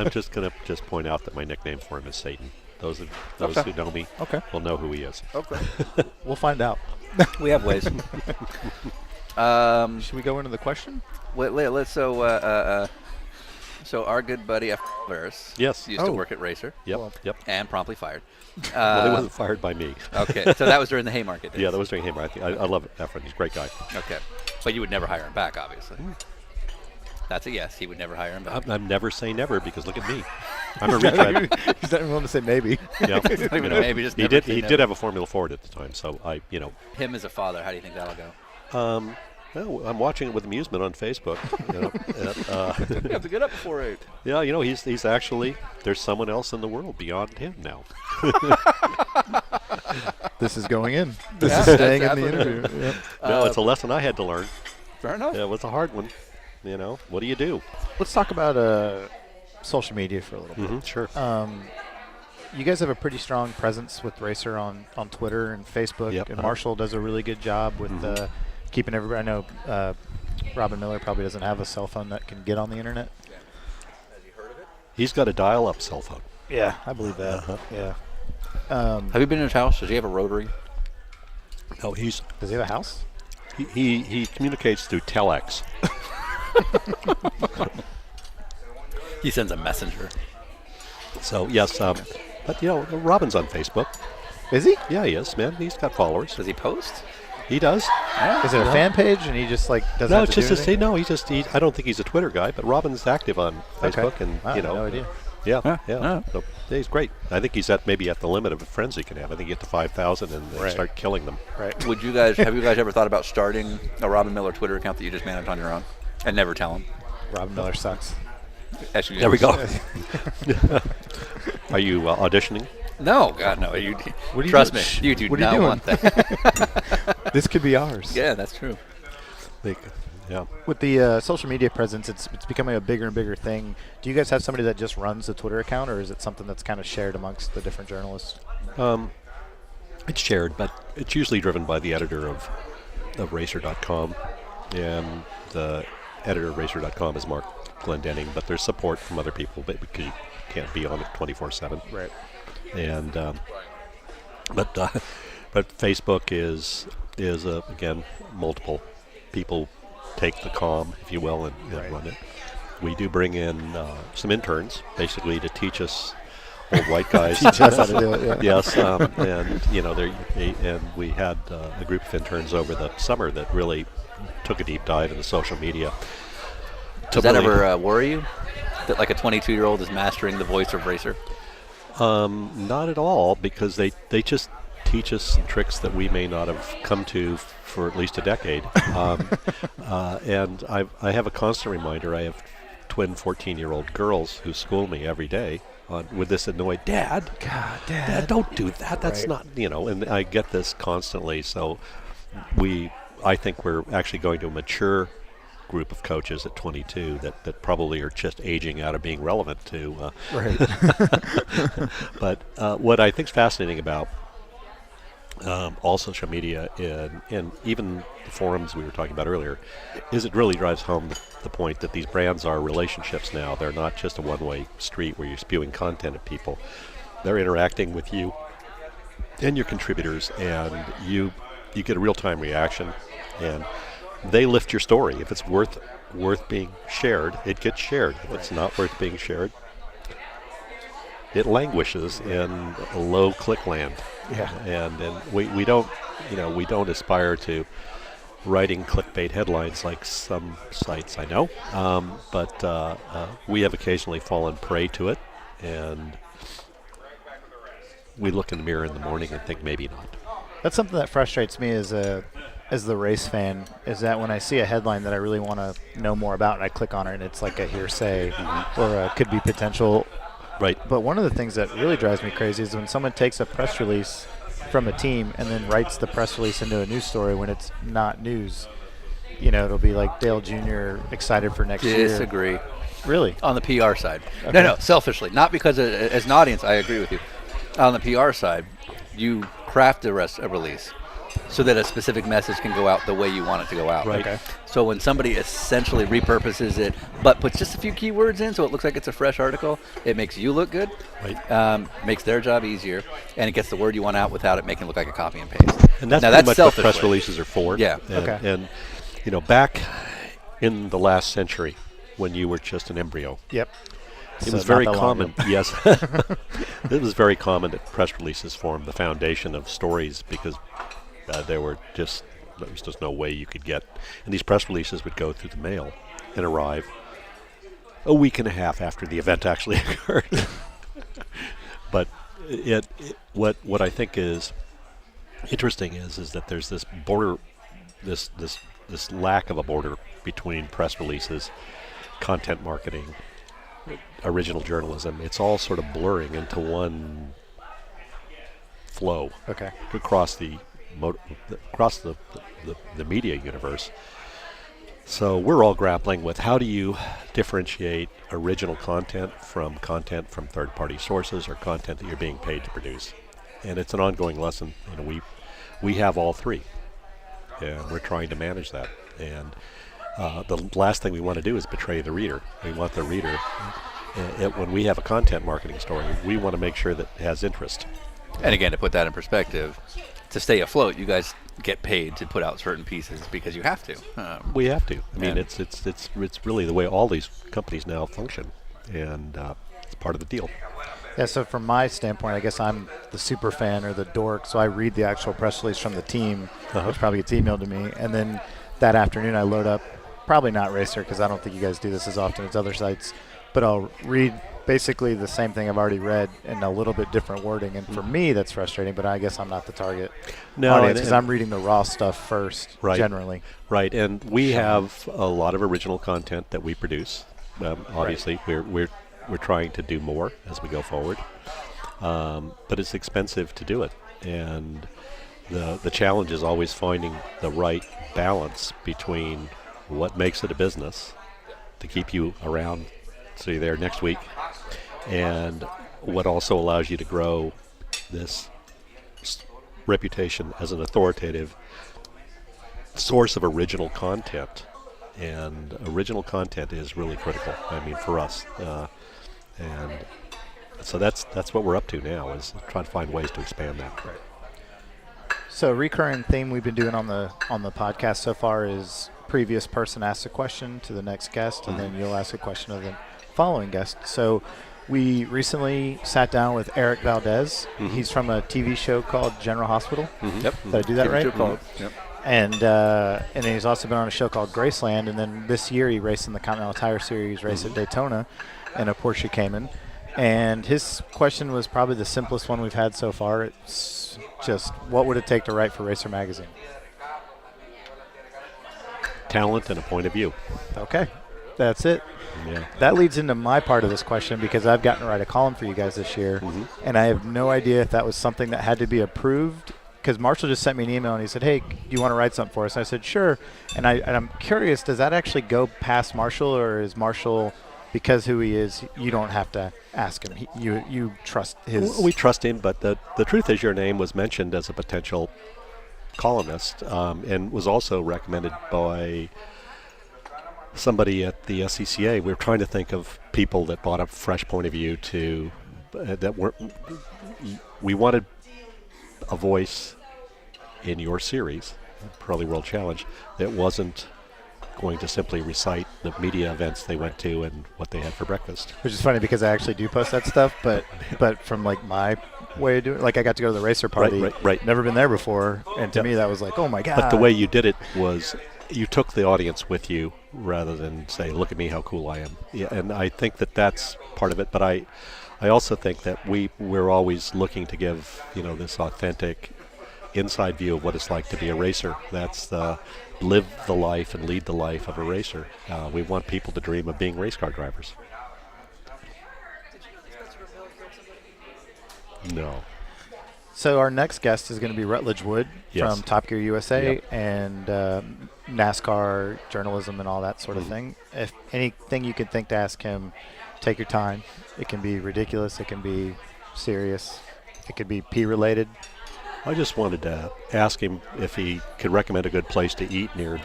just going to point out that my nickname for him is Satan. Those Okay. who know me Okay. will know who he is. Okay. We'll find out. We have ways. Should we go into the question? Let's so our good buddy F. Varus Yes. used to Oh. work at Racer Yep. and promptly fired. Well, he wasn't fired by me. Okay, so that was during the Haymarket days. Yeah, that was during him. I love Efren. He's a great guy. Okay, but you would never hire him back, obviously. That's a yes. He would never hire him back. I'm never say never because look at me. I'm a retread. He's not even willing to say maybe. Yeah, even maybe, just he never did. say He never. did have a Formula Ford at the time, so Him as a father, how do you think that'll go? Well, I'm watching it with amusement on Facebook. You have to get up before 8. Yeah, he's actually there's someone else in the world beyond him now. This is going in. Yeah, This is that's staying in the absolutely interview. Yep. No, it's a lesson I had to learn. Fair enough. Yeah, it was a hard one. What do you do? Let's talk about social media for a little bit. Sure. You guys have a pretty strong presence with Racer on Twitter and Facebook, Yep. and Marshall does a really good job with keeping everybody. I know Robin Miller probably doesn't have a cell phone that can get on the internet. He's got a dial-up cell phone. Yeah, I believe that. Yeah. Have you been in his house? Does he have a rotary? No, Does he have a house? he communicates through telex. He sends a messenger. So yes, but Robin's on Facebook. Is he? Yeah, he is, man. He's got followers. Does he post? He does. Is it a fan page and he just like doesn't No, have it's to just do to say anything? no. I don't think he's a Twitter guy, but Robin's active on Facebook, Okay. and Wow, I had no idea. Yeah, Huh, yeah. huh. So, yeah, he's great. I think he's maybe at the limit of friends he can have. I think you get to 5,000 and they Right. start killing them. Right. Have you guys ever thought about starting a Robin Miller Twitter account that you just manage on your own and never tell him? Robin Miller sucks. Actually, There we go. Are you auditioning? No, God, no. You What are you trust doing? me, Shh. you do What are you not doing? want that. This could be ours. Yeah, that's true. Yeah. With the social media presence, it's becoming a bigger and bigger thing. Do you guys have somebody that just runs the Twitter account, or is it something that's kind of shared amongst the different journalists? It's shared, but it's usually driven by the editor of Racer.com, and the editor of Racer.com is Mark Glendenning, but there's support from other people, but because you can't be on it 24/7. Right. And but Facebook is again multiple people take the comm, if you will, and Right. run it. We do bring in some interns basically to teach us old white guys. Teach us how to do it. Yeah. Yes, and and we had a group of interns over the summer that really took a deep dive into social media. Does that ever worry you? That like a 22-year-old is mastering the voice of Racer? Not at all, because they just teach us some tricks that we may not have come to for at least a decade. And I have a constant reminder. I have twin 14-year-old girls who school me every day with this annoyed, Dad, Dad, don't do that. That's Right. not, and I get this constantly. So I think we're actually going to a mature group of coaches at 22 that probably are just aging out of being relevant to. Right. But what I think is fascinating about all social media and even the forums we were talking about earlier is it really drives home the point that these brands are relationships now. They're not just a one-way street where you're spewing content at people. They're interacting with you and your contributors, and you get a real-time reaction, and they lift your story. If it's worth being shared, it gets shared. If it's not worth being shared, it languishes in a low click land. Yeah. And we don't aspire to writing clickbait headlines like some sites I know, but we have occasionally fallen prey to it, and we look in the mirror in the morning and think maybe not. That's something that frustrates me as the race fan, is that when I see a headline that I really want to know more about and I click on it and it's like a hearsay or could be potential. Right. But one of the things that really drives me crazy is when someone takes a press release from a team and then writes the press release into a news story when it's not news. It'll be like Dale Jr. excited for next year. Disagree. Really? On the PR side. Okay. No, selfishly. Not because as an audience, I agree with you. On the PR side, you craft a release so that a specific message can go out the way you want it to go out. Right. Okay. So when somebody essentially repurposes it, but puts just a few keywords in so it looks like it's a fresh article, it makes you look good, Right. makes their job easier, and it gets the word you want out without it making it look like a copy and paste. And that's now, pretty that's much what selfish. press releases are for. Yeah. And, Okay. and back in the last century, when you were just an embryo, Yep. it So was not very that long common. ago. Yes, it was very common that press releases formed the foundation of stories because there was just no way you could get, and these press releases would go through the mail and arrive a week and a half after the event actually occurred. But what I think is interesting is that there's this border, this lack of a border between press releases, content marketing, original journalism. It's all sort of blurring into one flow Okay. across the media universe. So we're all grappling with how do you differentiate original content from third-party sources or content that you're being paid to produce. And it's an ongoing lesson. We have all three, and we're trying to manage that. And the last thing we want to do is betray the reader. We want the reader, when we have a content marketing story, we want to make sure that it has interest. And again, to put that in perspective, to stay afloat, you guys get paid to put out certain pieces because you have to. We have to. I mean, Yeah. it's really the way all these companies now function, and it's part of the deal. Yeah, so from my standpoint, I guess I'm the super fan or the dork, so I read the actual press release from the team, which probably gets emailed to me, and then that afternoon I load up, probably not Racer because I don't think you guys do this as often as other sites, but I'll read basically the same thing I've already read in a little bit different wording, and for me that's frustrating, but I guess I'm not the target audience because I'm reading the raw stuff first, Right. generally. Right, and we have a lot of original content that we produce. Obviously, we're trying to do more as we go forward, but it's expensive to do it, and the challenge is always finding the right balance between what makes it a business to keep you around, so you're there next week, and what also allows you to grow this reputation as an authoritative source of original content. And original content is really critical, I mean, for us. And so that's what we're up to now, is trying to find ways to expand that. So a recurring theme we've been doing on the podcast so far is previous person asks a question to the next guest, and then you'll ask a question of the following guest. So We recently sat down with Eric Valdez. Mhm. He's from a TV show called General Hospital. Yep. Did I do that right? Yep. And then he's also been on a show called Graceland. And then this year he raced in the Continental Tire Series race at Daytona in a Porsche Cayman. And his question was probably the simplest one we've had so far. It's just, what would it take to write for Racer Magazine? Talent and a point of view. Okay, that's it. Yeah. That leads into my part of this question because I've gotten to write a column for you guys this year, and I have no idea if that was something that had to be approved. Because Marshall just sent me an email and he said, "Hey, do you want to write something for us?" And I said, "Sure." And I'm curious, does that actually go past Marshall, or is Marshall, because who he is, you don't have to ask him? You trust his. We trust him, but the truth is, your name was mentioned as a potential columnist, and was also recommended by somebody at the SCCA. We were trying to think of people that brought a fresh point of view to that weren't. We wanted a voice in your series, Pirelli World Challenge, that wasn't going to simply recite the media events they went to and what they had for breakfast. Which is funny because I actually do post that stuff, but from like my way of doing it, like I got to go to the racer party, right. Never been there before, and to me that was like, oh my god. But the way you did it was you took the audience with you rather than say, look at me, how cool I am. Yeah, and I think that that's part of it, but I also think that we're always looking to give, this authentic inside view of what it's like to be a racer. That's live the life and lead the life of a racer. We want people to dream of being race car drivers. No. So our next guest is going to be Rutledge Wood Yes. from Top Gear USA Yep. and NASCAR journalism and all that sort of thing. If anything you could think to ask him, take your time. It can be ridiculous. It can be serious. It could be P-related. I just wanted to ask him if he could recommend a good place to eat near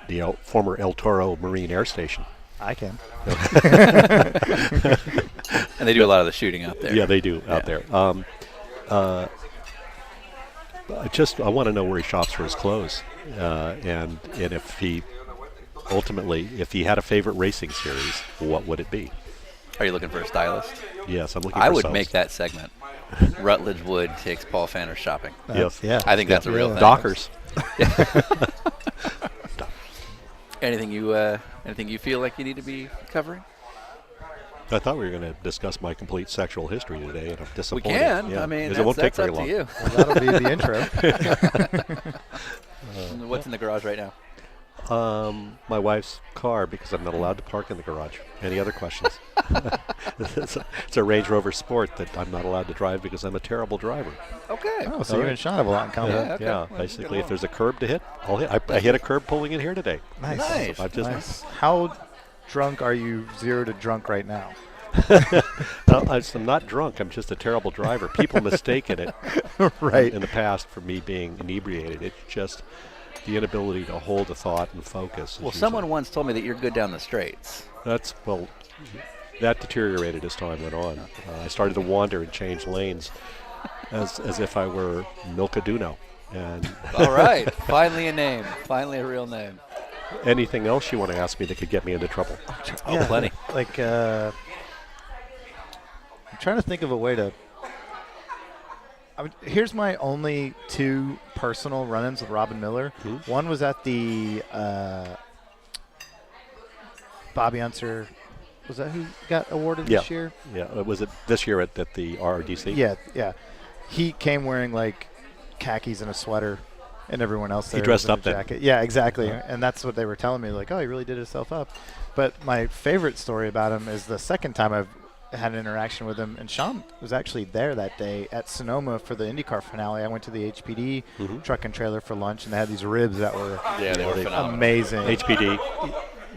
the former El Toro Marine Air Station. I can. And they do a lot of the shooting out there. Yeah, they do out there. I want to know where he shops for his clothes, and if he had a favorite racing series, what would it be? Are you looking for a stylist? Yes, I'm looking. I for would stylist. make that segment. Rutledge Wood takes Paul Pfanner shopping. Yes. Yeah. I think that's a real thing. Dockers. Anything you feel like you need to be covering? I thought we were going to discuss my complete sexual history today, and I'm We disappointed. can. Yeah, I mean, 'cause that's, it won't take that's very up long. to you. Well, that'll be the intro. What's in the garage right now? My wife's car, because I'm not allowed to park in the garage. Any other questions? It's a Range Rover Sport that I'm not allowed to drive because I'm a terrible driver. Okay. Oh, so you and Sean have a lot in common. Yeah, okay. Yeah, Well, basically, get if there's a curb to hit, I'll hit. I hit a curb pulling in here today. Nice. Nice. I've just Nice. How drunk are you 0 to drunk right now? I'm not drunk. I'm just a terrible driver. People mistaken it Right. in the past for me being inebriated. It's just the inability to hold a thought and focus. is Well, usually- someone once told me that you're good down the straights. That deteriorated as time went on. I started to wander and change lanes as if I were Milkaduno. And All right. Finally a name. Finally a real name. anything else you want to ask me that could get me into trouble? Oh, plenty. Like, I'm trying to think of a way to. Here's my only 2 personal run-ins with Robin Miller. One was at the Bobby Unser. Was that who got awarded this year? Yeah, was it this year at the RRDC? Yeah. He came wearing like khakis and a sweater, and everyone else there dressed was in up a then. jacket. Yeah, exactly. And that's what they were telling me. Like, oh, he really did himself up. But my favorite story about him is the second time I've had an interaction with him, and Sean was actually there that day at Sonoma for the IndyCar finale. I went to the HPD truck and trailer for lunch, and they had these ribs that were Yeah, they were phenomenal. amazing. HPD.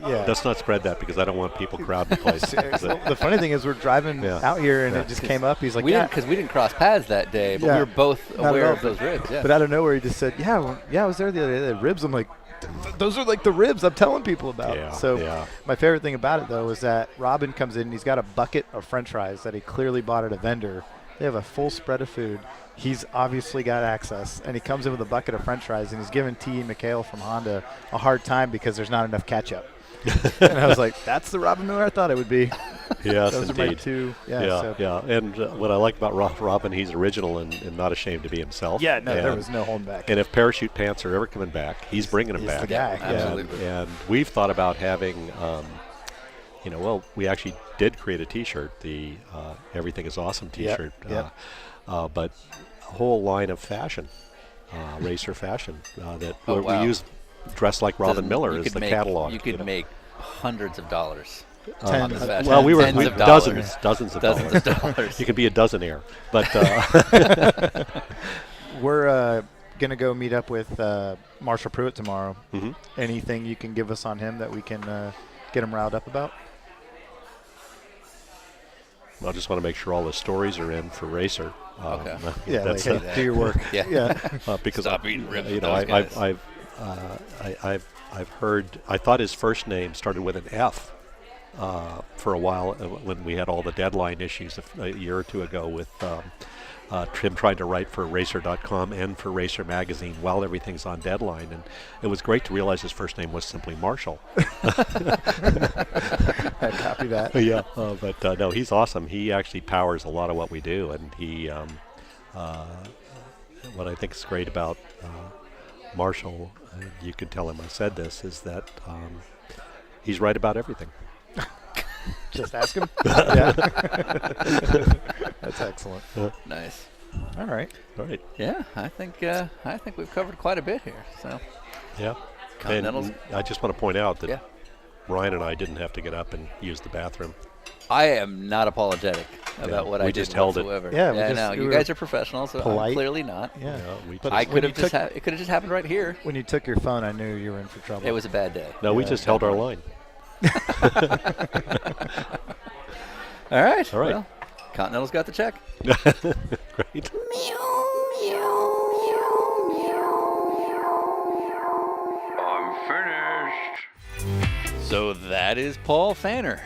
Yeah. Let's not spread that because I don't want people crowding the place. The funny thing is we're driving Yeah. out here, and Yeah. it just came up. He's like, We yeah. didn't cross paths that day, but Yeah. we were both Not at aware all, of those ribs. Yeah. But out of nowhere, he just said, yeah, I was there the other day. The ribs. I'm like, those are like the ribs I'm telling people about. Yeah, So yeah. my favorite thing about it, though, is that Robin comes in and he's got a bucket of french fries that he clearly bought at a vendor. They have a full spread of food. He's obviously got access, and he comes in with a bucket of french fries, and he's giving T. McHale from Honda a hard time because there's not enough ketchup. And I was like, that's the Robin Miller I thought it would be. Yes, Those are my indeed. two. Yeah. Yeah, so- yeah. And what I like about Robin, he's original and not ashamed to be himself. Yeah, no, there And- was no holding back. And if parachute pants are ever coming back, he's bringing them He's back. the guy. Yeah, absolutely. And we've thought about having, we actually did create a T-shirt, the Everything is Awesome T-shirt, yep. but a whole line of fashion, racer fashion that Oh, we wow. use Dressed Like Robin Doesn't- Miller you as could the make- catalog. You could know. make hundreds of dollars. Tens. on this fashion. Well, we were Tens of dozens dollars. of Dozens of dollars. dollars. You can be a dozenaire, but We're going to go meet up with Marshall Pruitt tomorrow. Mhm. Anything you can give us on him that we can get him riled up about? I just want to make sure all the stories are in for Racer. Okay. Yeah, that's like, hey, do your work. Yeah. Yeah. because Stop eating ribs you with know, those guys. I've heard. I thought his first name started with an F for a while when we had all the deadline issues a year or two ago with him trying to write for Racer.com and for Racer Magazine while everything's on deadline, and it was great to realize his first name was simply Marshall. I copy that. Yeah, but no, he's awesome. He actually powers a lot of what we do, and he. What I think is great about Marshall, you can tell him I said this, is that he's right about everything. Just ask him. Yeah. That's excellent. Nice. All right. All right. Yeah, I think we've covered quite a bit here. So Yeah. Continentals. And I just want to point out that Yeah. Ryan and I didn't have to get up and use the bathroom. I am not apologetic about what we I just did held it. whatsoever. Yeah, we just- no, we you were guys are professionals, so I'm polite. clearly not. Yeah. We But just- I when could you have just took- it could have just happened right here. When you took your phone, I knew you were in for trouble. It was a bad day. no, we Yeah, just held our line. All right. All right. Well, Continental's got the check. Great. I'm finished. So that is Paul Pfanner.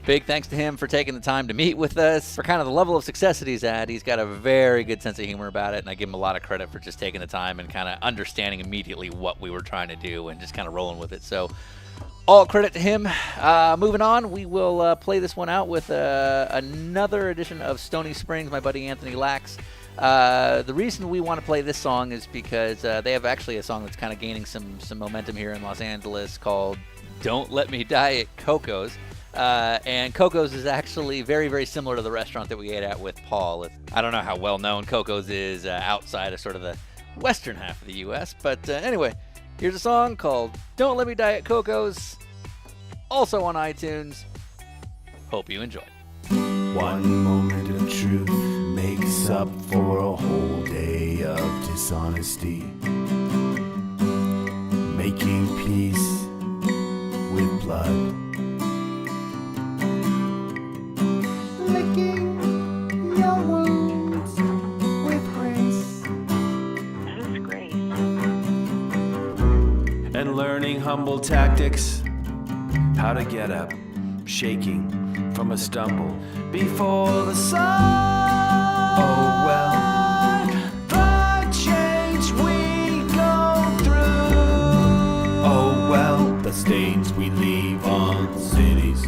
Big thanks to him for taking the time to meet with us. For kind of the level of success that he's at, he's got a very good sense of humor about it, and I give him a lot of credit for just taking the time and kind of understanding immediately what we were trying to do and just kind of rolling with it. So all credit to him. Moving on, we will play this one out with another edition of Stony Springs, my buddy Anthony Lax. The reason we want to play this song is because they have actually a song that's kind of gaining some momentum here in Los Angeles called Don't Let Me Die at Coco's. And Coco's is actually very, very similar to the restaurant that we ate at with Paul. I don't know how well known Coco's is outside of sort of the western half of the U.S. But anyway, here's a song called Don't Let Me Die at Coco's, also on iTunes. Hope you enjoy. One moment of truth makes up for a whole day of dishonesty. Making peace with blood. Licking your wounds with grace. Who's Grace? And learning humble tactics. How to get up, shaking from a stumble before the sun. Oh well, the change we go through. Oh well, the stains we leave on cities.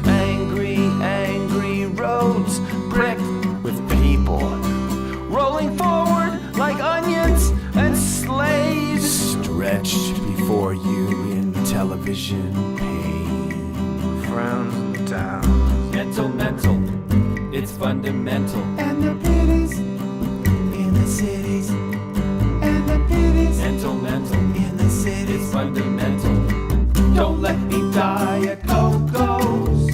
Angry, angry roads bricked with people rolling forward like onions and slaves stretched before you in television pain. Frowns in the town. Mental, it's fundamental. And the pities in the cities. And the pities mental, in the cities. It's fundamental. Don't let me die at Coco's.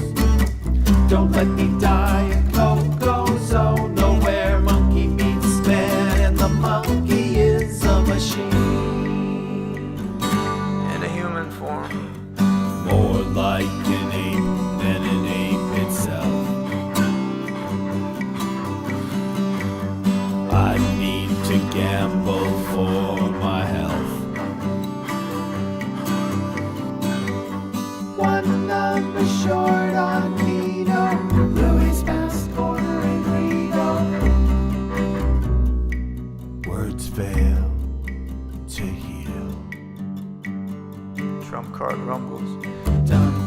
Don't let me die at Coco's. Oh, nowhere monkey meets man, and the monkey is a machine in a human form. More like an ape than an ape itself. I need to gamble for my health. One number short on Vito, Louis past corner in Rego. Words fail to heal. Trump card rumbles. Done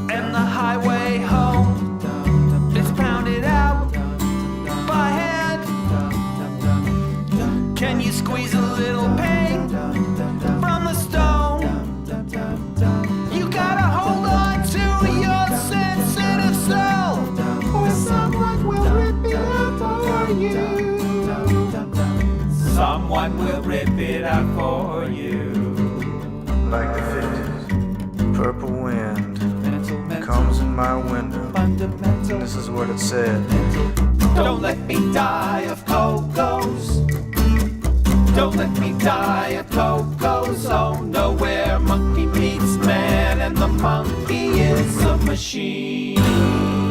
one will rip it out for you. Like the 50s, purple wind comes in my window. This is what it said. Don't let me die of cocos. Don't let me die of cocos. Oh no, where monkey meets man and the monkey is a machine.